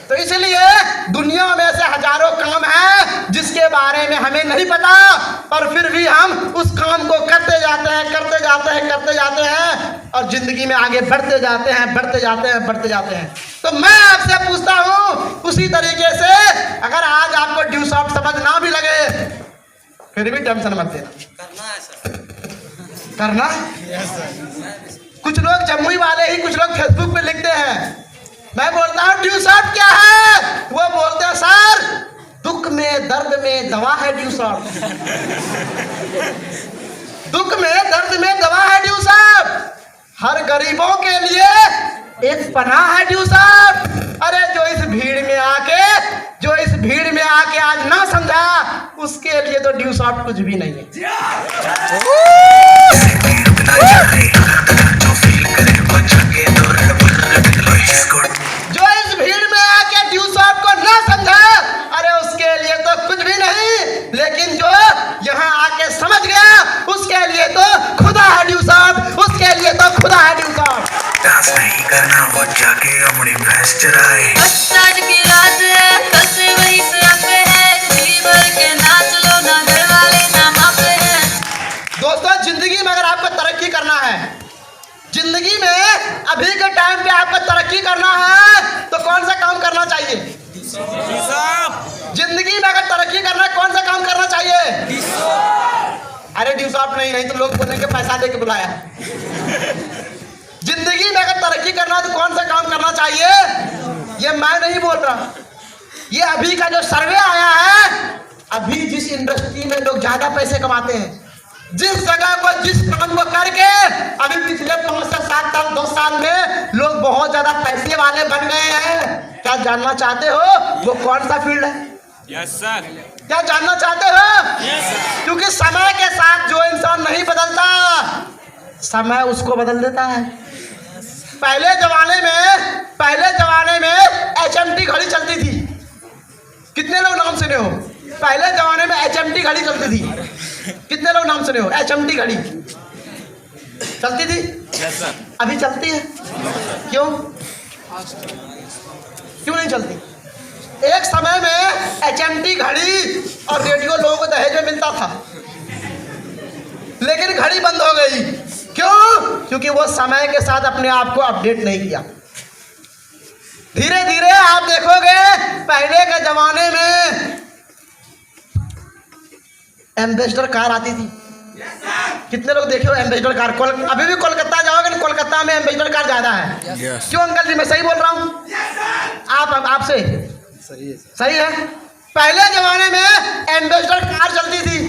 तो इसलिए दुनिया में ऐसे हजारों काम हैं जिसके बारे में हमें नहीं पता, पर फिर भी हम उस काम को करते जाते हैं और जिंदगी में आगे बढ़ते जाते हैं। तो मैं आपसे पूछता हूं उसी तरीके से, अगर आज आपको ड्यू सॉफ्ट समझ ना भी लगे फिर भी टेंशन मत देना, करना। कुछ लोग जमुई वाले ही कुछ लोग फेसबुक पे लिखते हैं, मैं बोलता हूँ ड्यू सॉफ्ट क्या है, वो बोलते हैं सर दुख में दर्द में दवा है ड्यू सॉफ्ट। दुख में दर्द में दवा है ड्यू सॉफ्ट, हर गरीबों के लिए एक पनाह है ड्यू सॉफ्ट। अरे जो इस भीड़ में आके आज ना समझा उसके लिए तो ड्यू सॉफ्ट कुछ भी नहीं है। जो इस भीड़ में आके ड्यू सॉफ्ट को ना समझा, अरे उसके लिए तो कुछ भी नहीं, लेकिन जो यहाँ आके समझ गया उसके लिए तो खुदा है ड्यू सॉफ्ट, उसके लिए तो खुदा है ड्यू सॉफ्ट। डांस नहीं करना वो जाके अपनी भैंस चराए। आज की रात है, कल से वही से आते हैं, जी भर के नाच लो ना घर वाले ना मापे हैं। दोस्तों जिंदगी में अगर आपको तरक्की करना है, जिंदगी में अभी के टाइम पे आपको तरक्की करना है तो कौन सा काम करना चाहिए? जिंदगी में अगर तरक्की करना है कौन सा काम करना चाहिए? अरे ड्यू सॉफ्ट नहीं तो लोग बोलेंगे पैसा दे के बुलाया। जिंदगी में अगर तरक्की करना है तो कौन सा काम करना चाहिए? ये मैं नहीं बोल रहा, ये अभी का जो सर्वे आया है, अभी जिस इंडस्ट्री में लोग ज्यादा पैसे कमाते हैं, जिस जगह पर जिस काम को करके अभी पिछले 5 से 7 साल 2 साल में लोग बहुत ज्यादा पैसे वाले बन गए हैं। क्या जानना चाहते हो वो कौन सा फील्ड है? Yes sir. क्या जानना चाहते हो? क्योंकि समय के साथ जो इंसान नहीं बदलता, समय उसको बदल देता है। पहले जमाने में HMT घड़ी चलती थी, कितने लोग नाम सुने हो? पहले जमाने में HMT घड़ी चलती थी, कितने लोग नाम सुने हो? HMT घड़ी चलती थी? Yes sir. अभी चलती है? क्यों नहीं चलती? एक समय में HMT घड़ी और रेडियो लोगों को दहेज में मिलता था, लेकिन घड़ी बंद हो गई। क्यों? क्योंकि वो समय के साथ अपने आप को अपडेट नहीं किया। धीरे धीरे आप देखोगे पहले के जमाने में एम्बेसडर कार आती थी, कितने लोग देखे हो एम्बेसडर कार? अभी भी कोलकाता जाओगे ना, कोलकाता में एम्बेसडर कार ज्यादा है। क्यों अंकल जी, मैं सही बोल रहा हूँ? आपसे सही है। पहले जमाने में एम्बेसडर कार चलती थी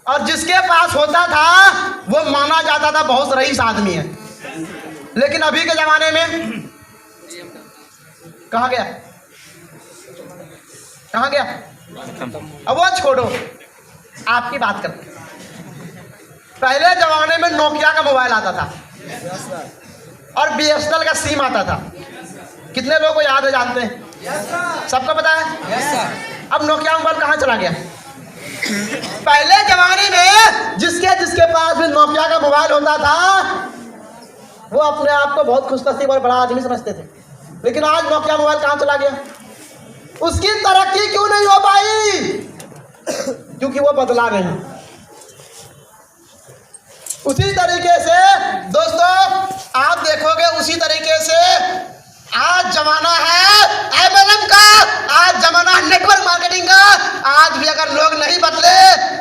और जिसके पास होता था वो माना जाता था बहुत रईस आदमी है, लेकिन अभी के जमाने में कहाँ गया? अब वो छोड़ो, आपकी बात करते। पहले जमाने में नोकिया का मोबाइल आता था और BSNL का सिम आता था। कितने लोगों को याद है, जानते हैं? सबको पता है? अब नोकिया मोबाइल कहाँ चला गया? पहले जमाने में जिसके पास भी नोकिया का मोबाइल होता था वो अपने आप को बहुत खुशनसीब और बड़ा आदमी समझते थे, लेकिन आज नोकिया मोबाइल कहाँ चला गया? उसकी तरक्की क्यों नहीं हो पाई? क्योंकि वो बदला नहीं। उसी तरीके से दोस्तों आप देखोगे, उसी तरीके से आज जमाना है MLM का, आज जमाना है नेटवर्क मार्केटिंग का। आज भी अगर लोग नहीं बदले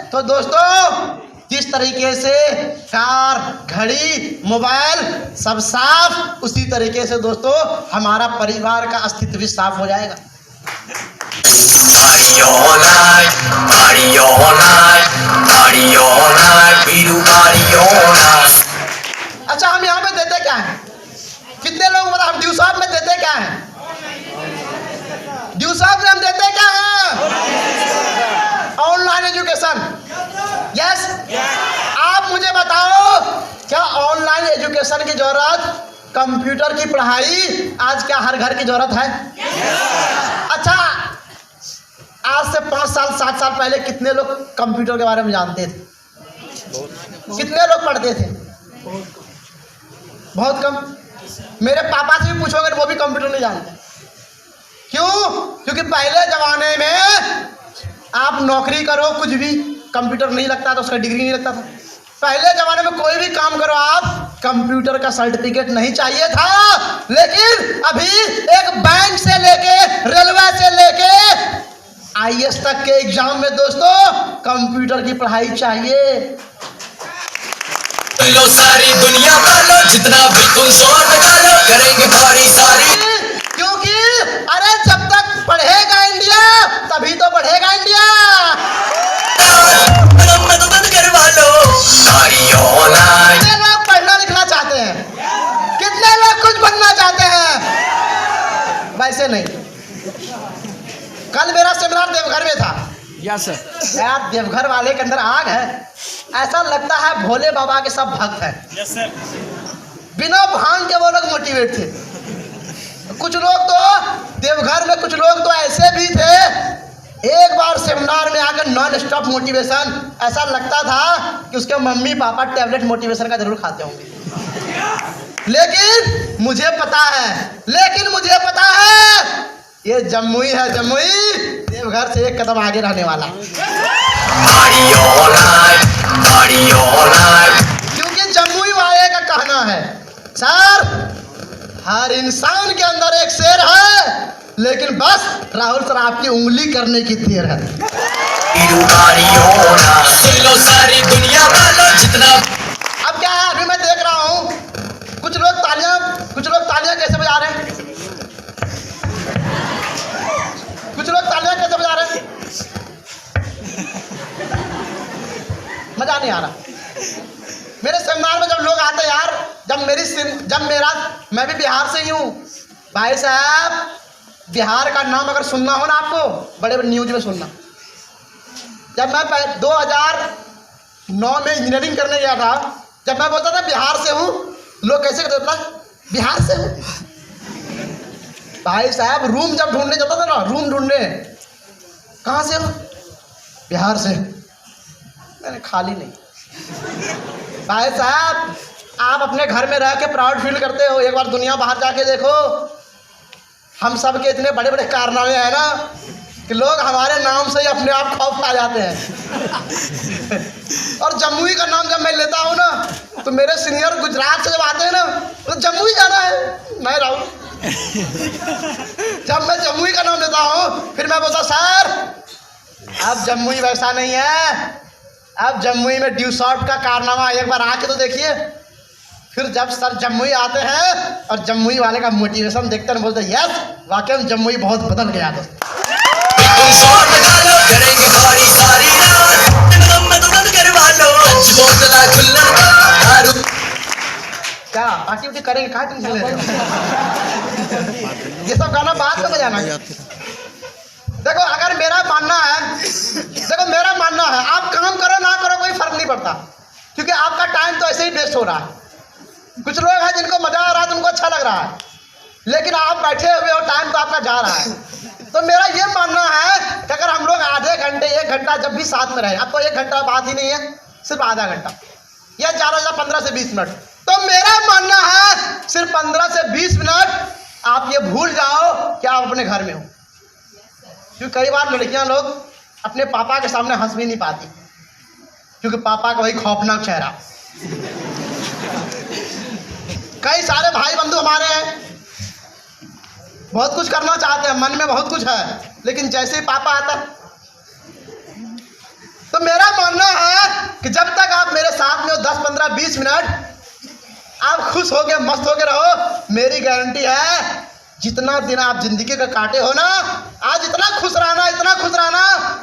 तो दोस्तों जिस तरीके से कार, घड़ी, मोबाइल सब साफ, उसी तरीके से दोस्तों हमारा परिवार का अस्तित्व भी साफ हो जाएगा। Party all night, party all night, party all night, we do party all night. अच्छा, हम यहाँ पे देते क्या हैं? कितने लोग मतलब हम ड्यू शॉप में देते क्या हैं? ड्यू शॉप में हम देते क्या हैं? Online education. यस, आप मुझे बताओ, क्या ऑनलाइन एजुकेशन की जरूरत, कंप्यूटर की पढ़ाई आज क्या हर घर की जरूरत है? अच्छा, आज से 5 साल 7 साल पहले कितने लोग कंप्यूटर के बारे में जानते थे? कितने लोग पढ़ते थे? बहुत कम। मेरे पापा से भी पूछोगे वो भी कंप्यूटर नहीं जानते। क्यों? क्योंकि पहले जमाने में आप नौकरी करो, कुछ भी कंप्यूटर नहीं लगता था, उसका डिग्री नहीं लगता था। पहले जमाने में कोई भी काम करो आप, कंप्यूटर का सर्टिफिकेट नहीं चाहिए था। लेकिन अभी एक बैंक से लेके, रेलवे से लेके IAS तक के एग्जाम में दोस्तों कंप्यूटर की पढ़ाई चाहिए। लो सारी दुनिया वालों, जितना बिल्कुल शोर निकालो, करेंगे भारी सारी। क्योंकि अरे जब तक पढ़ेगा इंडिया तभी तो बढ़ेगा इंडिया। मदद करवा लो, party all night. कितने लोग पढ़ना लिखना चाहते हैं? कितने लोग कुछ बनना चाहते हैं? वैसे नहीं। कल मेरा सेमिनार देवघर में था। Yes sir. यार देवघर वाले के अंदर आग है, ऐसा लगता है भोले बाबा के सब भक्त हैं। Yes sir. बिना भांग के वो लोग मोटिवेट थे। कुछ लोग तो देवघर में, कुछ लोग तो ऐसे भी थे, एक बार सेमिनार में आकर नॉन स्टॉप मोटिवेशन, ऐसा लगता था कि उसके मम्मी पापा टैबलेट मोटिवेशन का जरूर खाते होंगे। लेकिन मुझे पता है ये जम्मुई है, जम्मुई देवघर से एक कदम आगे रहने वाला। Party all night, party all night. क्योंकि जम्मुई वाले का कहना है, सर हर इंसान के अंदर एक शेर है, लेकिन बस राहुल सर आपकी उंगली करने की देर है। We do party all night. सुन लो सारी दुनिया वालों, जितना अब क्या है, अभी मैं देख रहा हूँ कुछ लोग तालियां कैसे बजा रहे हैं? कुछ लोग तालियां कैसे बजा रहे हैं? मजा नहीं आ रहा। मेरे सेमिनार में जब लोग आते यार, मैं भी बिहार से ही हूँ भाई साहब। बिहार का नाम अगर सुनना हो ना आपको, बड़े बड़े न्यूज में सुनना। जब मैं 2009 में इंजीनियरिंग करने गया था, जब मैं बोलता था बिहार से हूँ, लोग कैसे कहते थे बिहार से हूँ। भाई साहब रूम जब ढूंढने जाता था ना, रूम ढूंढने, कहाँ से हो? बिहार से। मैंने खाली नहीं। भाई साहब आप अपने घर में रह के प्राउड फील करते हो, एक बार दुनिया बाहर जाके देखो। हम सब के इतने बड़े बड़े कारनामे हैं ना कि लोग हमारे नाम से ही अपने आप खौफ खा जाते हैं। और जम्मुई का नाम जब मैं लेता हूँ ना, तो मेरे सीनियर गुजरात से जब आते हैं ना, तो जम्मुई जाना है, मैं राहुल। जब मैं जम्मुई का नाम लेता हूँ, फिर मैं बोलता सर अब जम्मुई वैसा नहीं है, अब जम्मुई में ड्यू शॉप का कारनामा एक बार आके तो देखिए। फिर जब सर जम्मुई आते हैं और जम्मुई वाले का मोटिवेशन देखते हैं, बोलते यस वाकई में जम्मुई बहुत बदल गया। बिल्कुल शोर निकालो, करेंगे भारी सारी रात। मदद करवा लो, आज बोतला खुल्लड़ का दारू। क्या पार्टी उठी करेंगे, कहाँ टेंशन ले रहे हो? ये सब गाना बाद में बजाना। देखो अगर मेरा मानना है, आप काम करो ना करो कोई फर्क नहीं पड़ता, क्योंकि आपका टाइम तो ऐसे ही वेस्ट हो रहा है। कुछ लोग हैं जिनको मजा आ रहा है, उनको अच्छा लग रहा है, लेकिन आप बैठे हुए हो, टाइम तो आपका जा रहा है। तो मेरा ये मानना है कि अगर हम लोग आधे घंटे 1 घंटा जब भी साथ में रहे, अब तो 1 घंटा बात ही नहीं है, सिर्फ आधा घंटा या ज़्यादा से 15 से 20 मिनट, तो मेरा मानना है सिर्फ 15 से 20 मिनट आप ये भूल जाओ कि आप अपने घर में हो। क्योंकि कई बार लड़कियां लोग अपने पापा के सामने हंस भी नहीं पाती, क्योंकि पापा का वही खौफनाक चेहरा। कई सारे भाई बंधु हमारे हैं, बहुत कुछ करना चाहते हैं, मन में बहुत कुछ है, लेकिन जैसे ही पापा आता, तो मेरा मानना है कि जब तक आप मेरे साथ में हो 10, 15, 20 मिनट आप खुश हो गए, मस्त हो गए रहो, मेरी गारंटी है जितना दिन आप जिंदगी का काटे हो ना, आज इतना खुश रहना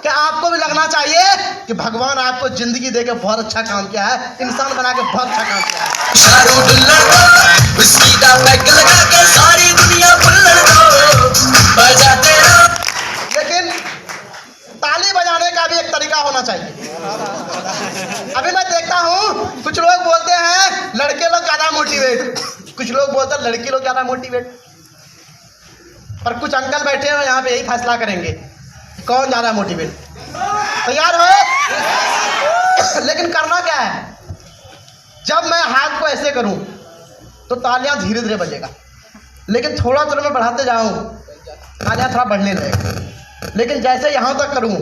कि आपको भी लगना चाहिए कि भगवान आपको जिंदगी देके बहुत अच्छा काम किया है, इंसान बना के बहुत अच्छा काम किया है। शारू दुल्हन को उसी का पैक लगा के सारी दुनिया बुल्लड़ को बजाते रहो। लेकिन ताली बजाने का भी एक तरीका होना चाहिए। अभी मैं देखता हूँ कुछ लोग बोलते हैं लड़के लोग ज़्यादा मोटिवेट, कुछ लोग बोलते हैं लड़की लोग ज़्यादा मोटिवेट, पर कुछ अंकल बैठे हैं यहाँ पे यही फैसला करेंगे कौन ज़्यादा मोटिवेट। तैयार हो? लेकिन करना क्या है, जब मैं हाथ को ऐसे करूँ तो तालियां धीरे धीरे बजेगा, लेकिन थोड़ा थोड़ा मैं बढ़ाते जाऊँ तालियां थोड़ा बढ़ने लगेगा। लेकिन जैसे यहाँ तक करूँ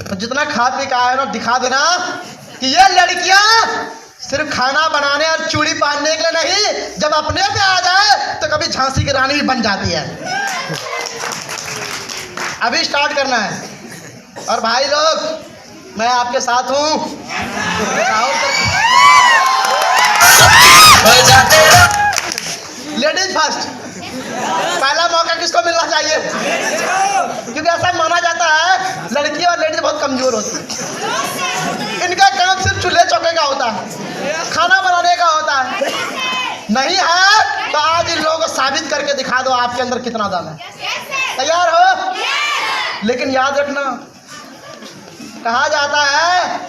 तो जितना खा पी का है ना दिखा देना कि ये लड़कियां सिर्फ खाना बनाने और चूड़ी पहनने के लिए नहीं, जब अपने पे आ जाए तो कभी झांसी की रानी भी बन जाती है। अभी स्टार्ट करना है। और भाई लोग मैं आपके साथ हूँ, लेडीज फर्स्ट, पहला मौका किसको मिलना चाहिए, क्योंकि ऐसा माना जाता है लड़की और लेडीज बहुत कमजोर होती है, इनका काम सिर्फ चूल्हे चौके का होता है, खाना बनाने का होता है। नहीं है तो आज इन लोगों को साबित करके दिखा दो आपके अंदर कितना दम है। तैयार हो? लेकिन याद रखना, कहा जाता है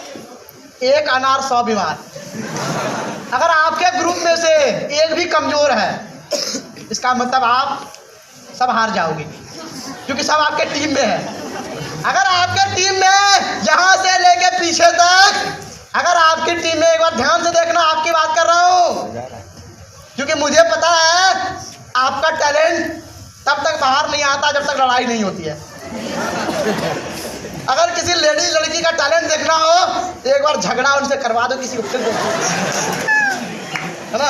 एक अनार 100 बीमार। अगर आपके ग्रुप में से एक भी कमजोर है, इसका मतलब आप सब हार जाओगे, क्योंकि सब आपके टीम में है। अगर आपके टीम में यहाँ से लेके पीछे तक, अगर आपकी टीम में, एक बार ध्यान से देखना, आपकी बात कर रहा हूँ, क्योंकि मुझे पता है आपका टैलेंट तब तक बाहर नहीं आता जब तक लड़ाई नहीं होती है। अगर किसी लेडीज लड़की का टैलेंट देखना हो, एक बार झगड़ा उनसे करवा दो किसी को, फिर है ना।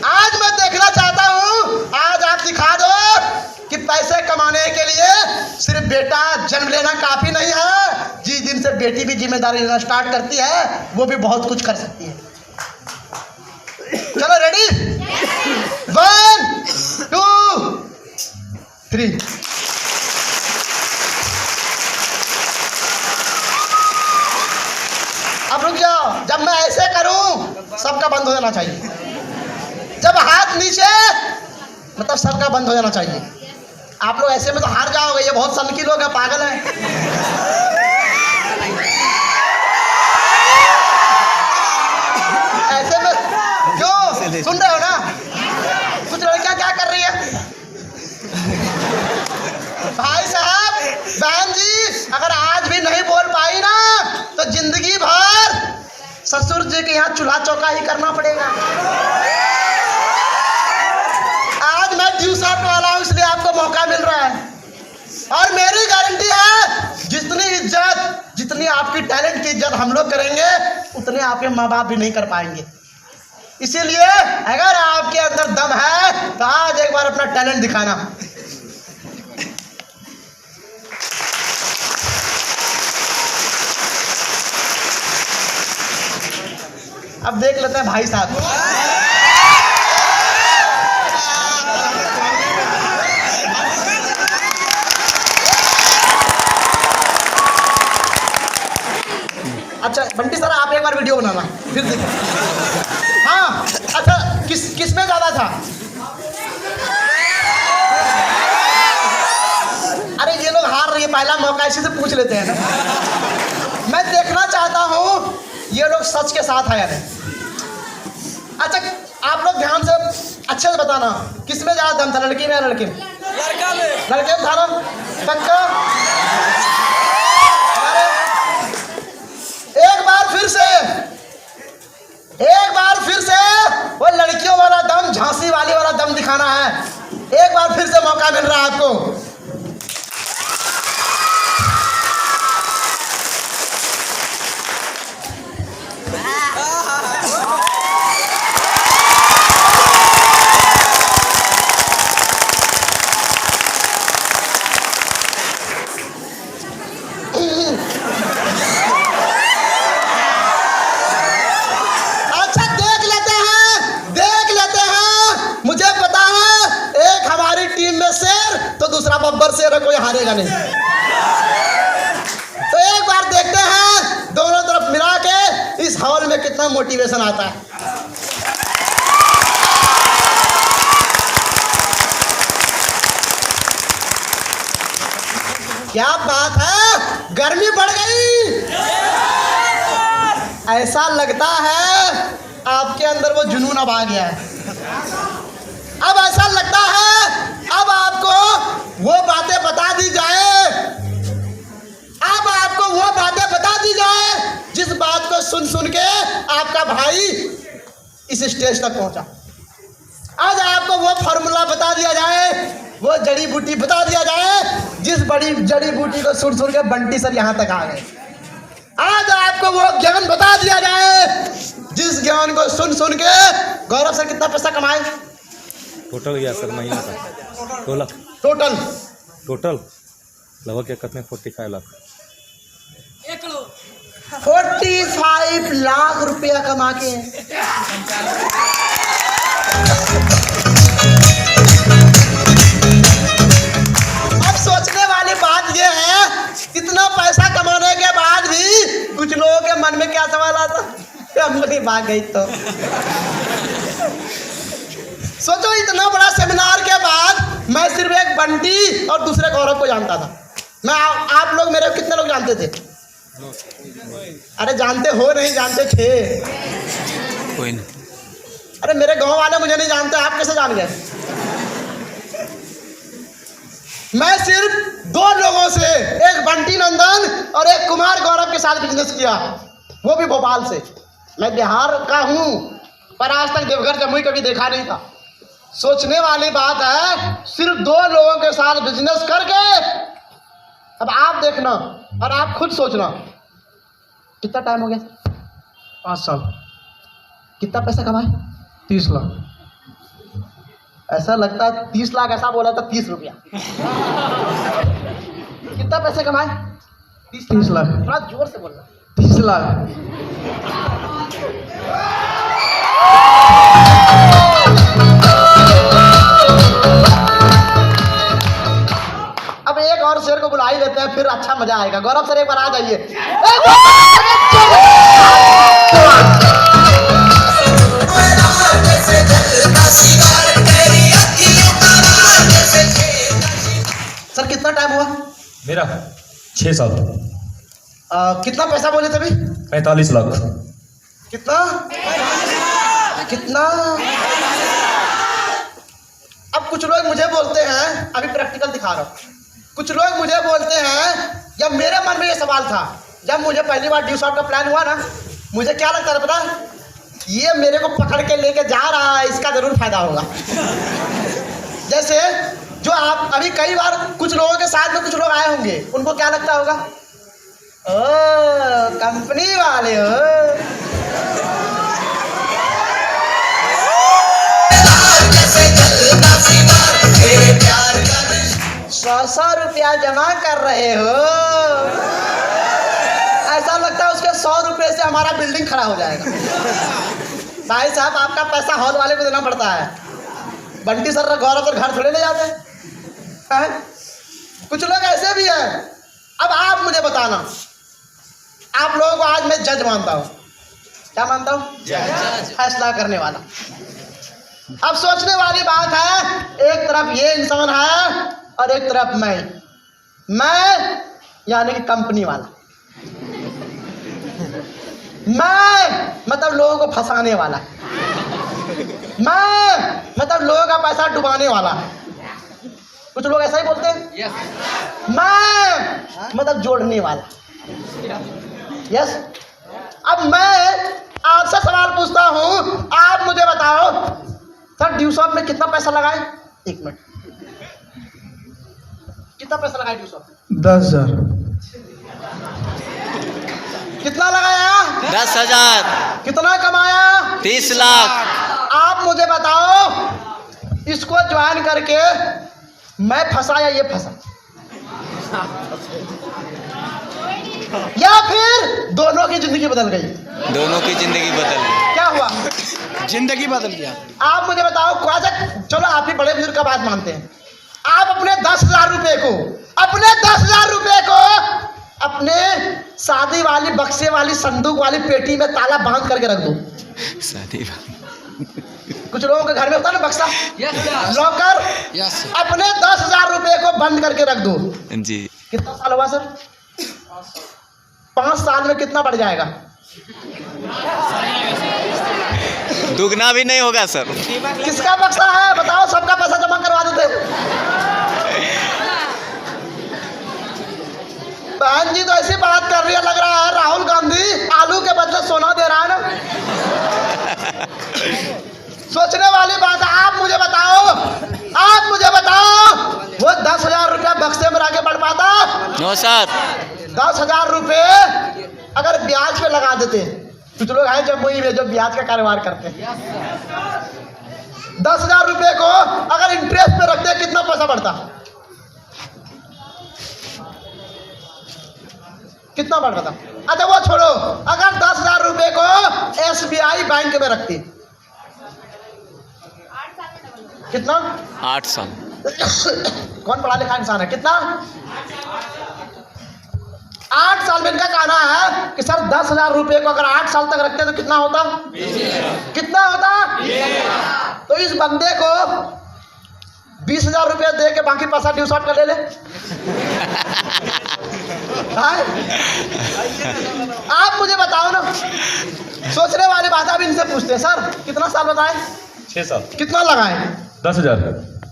आज मैं देखना चाहता हूँ, आज आप दिखा दो कि पैसे कमाने के लिए सिर्फ बेटा जन्म लेना काफी नहीं है। जिस दिन से बेटी भी जिम्मेदारी लेना स्टार्ट करती है, वो भी बहुत कुछ कर सकती है। चलो रेडी, 1, 2, 3। अब रुक जाओ, जब मैं ऐसे करूं सबका बंद हो जाना चाहिए। जब हाथ नीचे, मतलब सबका बंद हो जाना चाहिए। आप लोग ऐसे में तो हार जाओगे, ये बहुत सनकी लोग हैं, पागल हैं। ऐसे में क्यों, सुन रहे हो ना, कुछ लड़कियां क्या कर रही है। भाई साहब, बहन जी, अगर आज भी नहीं बोल पाई ना तो जिंदगी भर ससुर जी के यहाँ चूल्हा चौका ही करना पड़ेगा। आज मैं ट्यूशन वाला हूँ, इसलिए आपको मौका मिल रहा है, और मेरी गारंटी है जितनी इज्जत, जितनी आपकी टैलेंट की इज्जत हम लोग करेंगे, उतने आपके माँ बाप भी नहीं कर पाएंगे। इसीलिए अगर आपके अंदर दम है तो आज एक बार अपना टैलेंट दिखाना। अब देख लेते हैं भाई साहब। अच्छा बंटी सर, आप एक बार वीडियो बनाना, फिर देखो। हाँ अच्छा, किस में ज़्यादा था? अरे ये लोग हार रही है, पहला मौका इसी से पूछ लेते हैं ना। मैं देखना चाहता हूँ ये लोग सच के साथ है या नहीं। अच्छा आप लोग ध्यान से अच्छे से बताना, किस में ज़्यादा दम था, लड़की में या लड़के में? लड़के में था ना, पक्का? एक बार फिर से वो लड़कियों वाला दम, झांसी वाली वाला दम दिखाना है। एक बार फिर से मौका मिल रहा है आपको। बब्बर शेर है, कोई हारेगा नहीं। तो एक बार देखते हैं दोनों तरफ मिला के इस हॉल में कितना मोटिवेशन आता है। क्या बात है, गर्मी बढ़ गई। ऐसा लगता है आपके अंदर वो जुनून अब आ गया है। अब ऐसा लगता है अब आपको वो बातें बता दी जाए, अब आपको वो बातें बता दी जाए जिस बात को सुन सुन के आपका भाई इस स्टेज तक पहुंचा। आज आपको वो फॉर्मूला बता दिया जाए, वो जड़ी बूटी बता दिया जाए जिस बड़ी जड़ी बूटी को सुन सुन के बंटी सर यहाँ तक आ गए। आज आपको वो ज्ञान बता दिया जाए जिस ज्ञान को सुन सुन के गौरव सर कितना पैसा कमाए। टोटल गया सर महीना का 2 लाख टोटल लगभग क्या कहते हैं 45 लाख 45 लाख रुपया कमा के। अब सोचने वाली बात यह है, इतना पैसा कमाने के बाद भी कुछ लोगों के मन में क्या सवाल आता, कंपनी भाग गई तो। सोचो इतना बड़ा सेमिनार के बाद मैं सिर्फ एक बंटी और दूसरे गौरव को जानता था। मैं आप लोग मेरे कितने लोग जानते थे? अरे जानते हो नहीं, जानते थे कोई नहीं। अरे मेरे गांव वाले मुझे नहीं जानते, आप कैसे जान गए? मैं सिर्फ 2 लोगों से, एक बंटी नंदन और एक कुमार गौरव के साथ बिजनेस किया, वो भी भोपाल से। मैं बिहार का हूं पर आज तक देवघर जमुई कभी देखा नहीं था। सोचने वाली बात है, सिर्फ 2 लोगों के साथ बिजनेस करके। अब आप देखना और आप खुद सोचना, कितना टाइम हो गया? 5 साल। कितना पैसा कमाए? 30 लाख। ऐसा लगता है 30 लाख, ऐसा बोला था 30 रुपया। कितना पैसे कमाए? 30 लाख। थोड़ा जोर से बोलना। 30 लाख। अब एक और शेर को बुला ही लेते हैं, फिर अच्छा मजा आएगा। गौरव सर एक बार आ जाइए। सर कितना टाइम हुआ? मेरा 6 साल। कितना पैसा बोले थे अभी? 45 लाख। कितना कितना? अब कुछ लोग मुझे बोलते हैं, अभी प्रैक्टिकल दिखा रहा हूँ, कुछ लोग मुझे बोलते हैं, जब मेरे मन में ये सवाल था, जब मुझे पहली बार ड्यू शॉट का प्लान हुआ ना, मुझे क्या लगता था पता? ये मेरे को पकड़ के लेके जा रहा है, इसका जरूर फायदा होगा। जैसे जो आप अभी कई बार कुछ लोगों के साथ में कुछ लोग आए होंगे, उनको क्या लगता होगा? ओ कंपनी वाले हो। 100 रुपया जमा कर रहे हो, ऐसा लगता है उसके 100 रुपये से हमारा बिल्डिंग खड़ा हो जाएगा। भाई साहब आपका पैसा हॉल वाले को देना पड़ता है। बंटी सर गौरव सर घर थोड़े ले जाते हैं। कुछ लोग ऐसे भी हैं। अब आप मुझे बताना, आप लोगों को आज मैं जज मानता हूँ। क्या मानता हूँ? फैसला करने वाला। अब सोचने वाली बात है, एक तरफ ये इंसान है और एक तरफ मैं यानी कि कंपनी वाला। मैं मतलब लोगों को फंसाने वाला, मैं मतलब लोगों का पैसा डुबाने वाला। कुछ लोग ऐसा ही बोलते हैं। मैं मतलब जोड़ने वाला। यस। अब मैं आपसे सवाल पूछता हूं, आप मुझे बताओ सर ड्यू शॉप में कितना पैसा लगाए? 1 मिनट, कितना पैसा लगाए ड्यू शॉप में? 10,000। कितना लगाया? 10,000। कितना कमाया? 30 लाख। आप मुझे बताओ, इसको ज्वाइन करके मैं फंसा या ये फंसा, या फिर दोनों की जिंदगी बदल गई? दोनों की जिंदगी बदल गई। क्या हुआ? जिंदगी बदल गया। आप मुझे बताओ। चलो आप ही बड़े बुजुर्ग का बात मानते हैं, आप अपने 10,000 रुपए को अपने शादी वाली बक्से वाली संदूक वाली पेटी में ताला बांध करके रख दो। कुछ लोगों के घर में होता है ना बक्सा, लॉकर, अपने 10,000 रुपए को बंद करके रख दो जी। कितना साल हुआ सर? 5 साल में कितना बढ़ जाएगा? दुगना भी नहीं होगा सर। किसका बक्सा है बताओ, सबका पैसा जमा करवा देते। बहन जी तो ऐसी बात कर रही है, लग रहा है राहुल गांधी आलू के बदले सोना दे रहा है ना। सोचने वाली बात है। आप मुझे बताओ वो 10,000 रुपया बक्से में आगे बढ़ पाता? No sir. 10,000 रुपये अगर ब्याज पे लगा देते, कुछ लोग हैं जम्मू में जो ब्याज का कारोबार करते हैं, 10,000 रुपये को अगर इंटरेस्ट पे रखते कितना पैसा बढ़ता? कितना बढ़ पाता? अच्छा वो छोड़ो, अगर 10,000 रुपये को SBI बैंक में रखती कितना? 8 साल। कौन पढ़ा लिखा इंसान है? कितना? 8 साल में। इनका कहना है कि सर 10,000 रुपये को अगर 8 साल तक रखते तो कितना होता? कितना होता? तो इस बंदे को 20,000 रुपये दे के बाकी पैसा ड्यू शॉर्ट कर ले। आप मुझे बताओ ना, सोचने वाली बात। अब इनसे पूछते हैं सर कितना साल बताए? 6 साल। कितना लगाए? 10,000।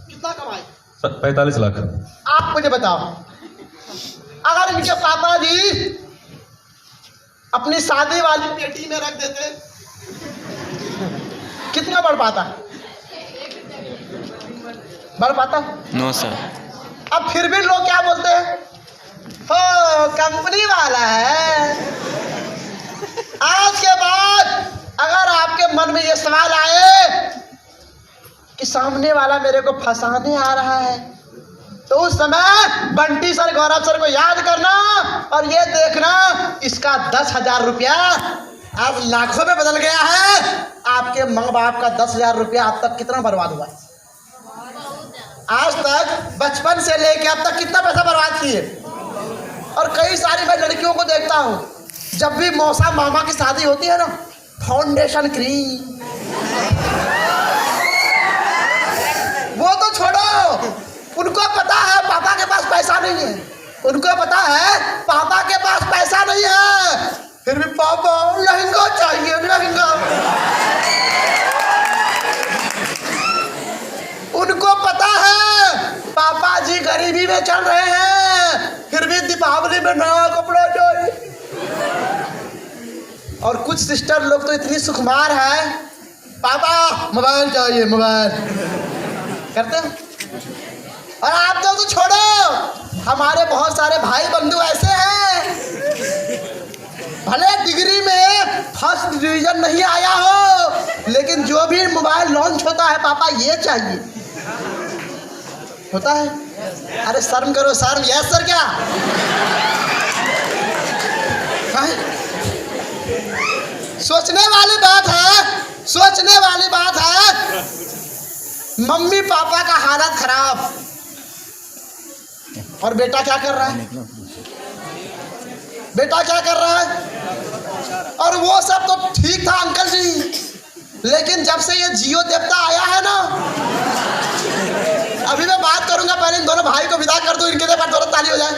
कितना कमाए? 45 लाख। आप मुझे बताओ, अगर इनके पापा जी अपनी शादी वाली पेटी में रख देते कितना बढ़ पाता? बढ़ पाता? No sir. अब फिर भी लोग क्या बोलते हैं? हो कंपनी वाला है। आज के बाद अगर आपके मन में ये सवाल आए कि सामने वाला मेरे को फंसाने आ रहा है, तो उस समय बंटी सर, गौरव सर को याद करना और ये देखना इसका 10,000 रुपया आज लाखों में बदल गया है। आपके माँ बाप का 10,000 रुपया अब तक कितना बर्बाद हुआ है? आज तक बचपन से लेके अब तक कितना पैसा बर्बाद किए। और कई सारी मैं लड़कियों को देखता हूँ, जब भी मौसा मामा की शादी होती है ना, फाउंडेशन क्रीम, वो तो छोड़ो, उनको पता है पापा के पास पैसा नहीं है, उनको पता है पापा के पास पैसा नहीं है, फिर भी पापा लहंगा चाहिए, लहंगा। उनको पता है पापा जी गरीबी में चल रहे हैं, फिर भी दीपावली में नया कपड़ा चाहिए। और कुछ सिस्टर लोग तो इतनी सुकुमार है, पापा मोबाइल चाहिए, मोबाइल करते हैं। और आप तो छोड़ो, हमारे बहुत सारे भाई बंधु ऐसे हैं, भले डिग्री में फर्स्ट डिवीजन नहीं आया हो, लेकिन जो भी मोबाइल लॉन्च होता है पापा ये चाहिए, होता है। अरे शर्म करो, शर्म। यस सर क्या? सोचने वाली बात है, सोचने वाली बात है। मम्मी पापा का हालत खराब और बेटा क्या कर रहा है? बेटा क्या कर रहा है? और वो सब तो ठीक था अंकल जी, लेकिन जब से ये जियो देवता आया है ना, अभी मैं बात करूंगा, पहले इन दोनों भाई को विदा कर दूं, इनके लिए दोनों ताली हो जाए।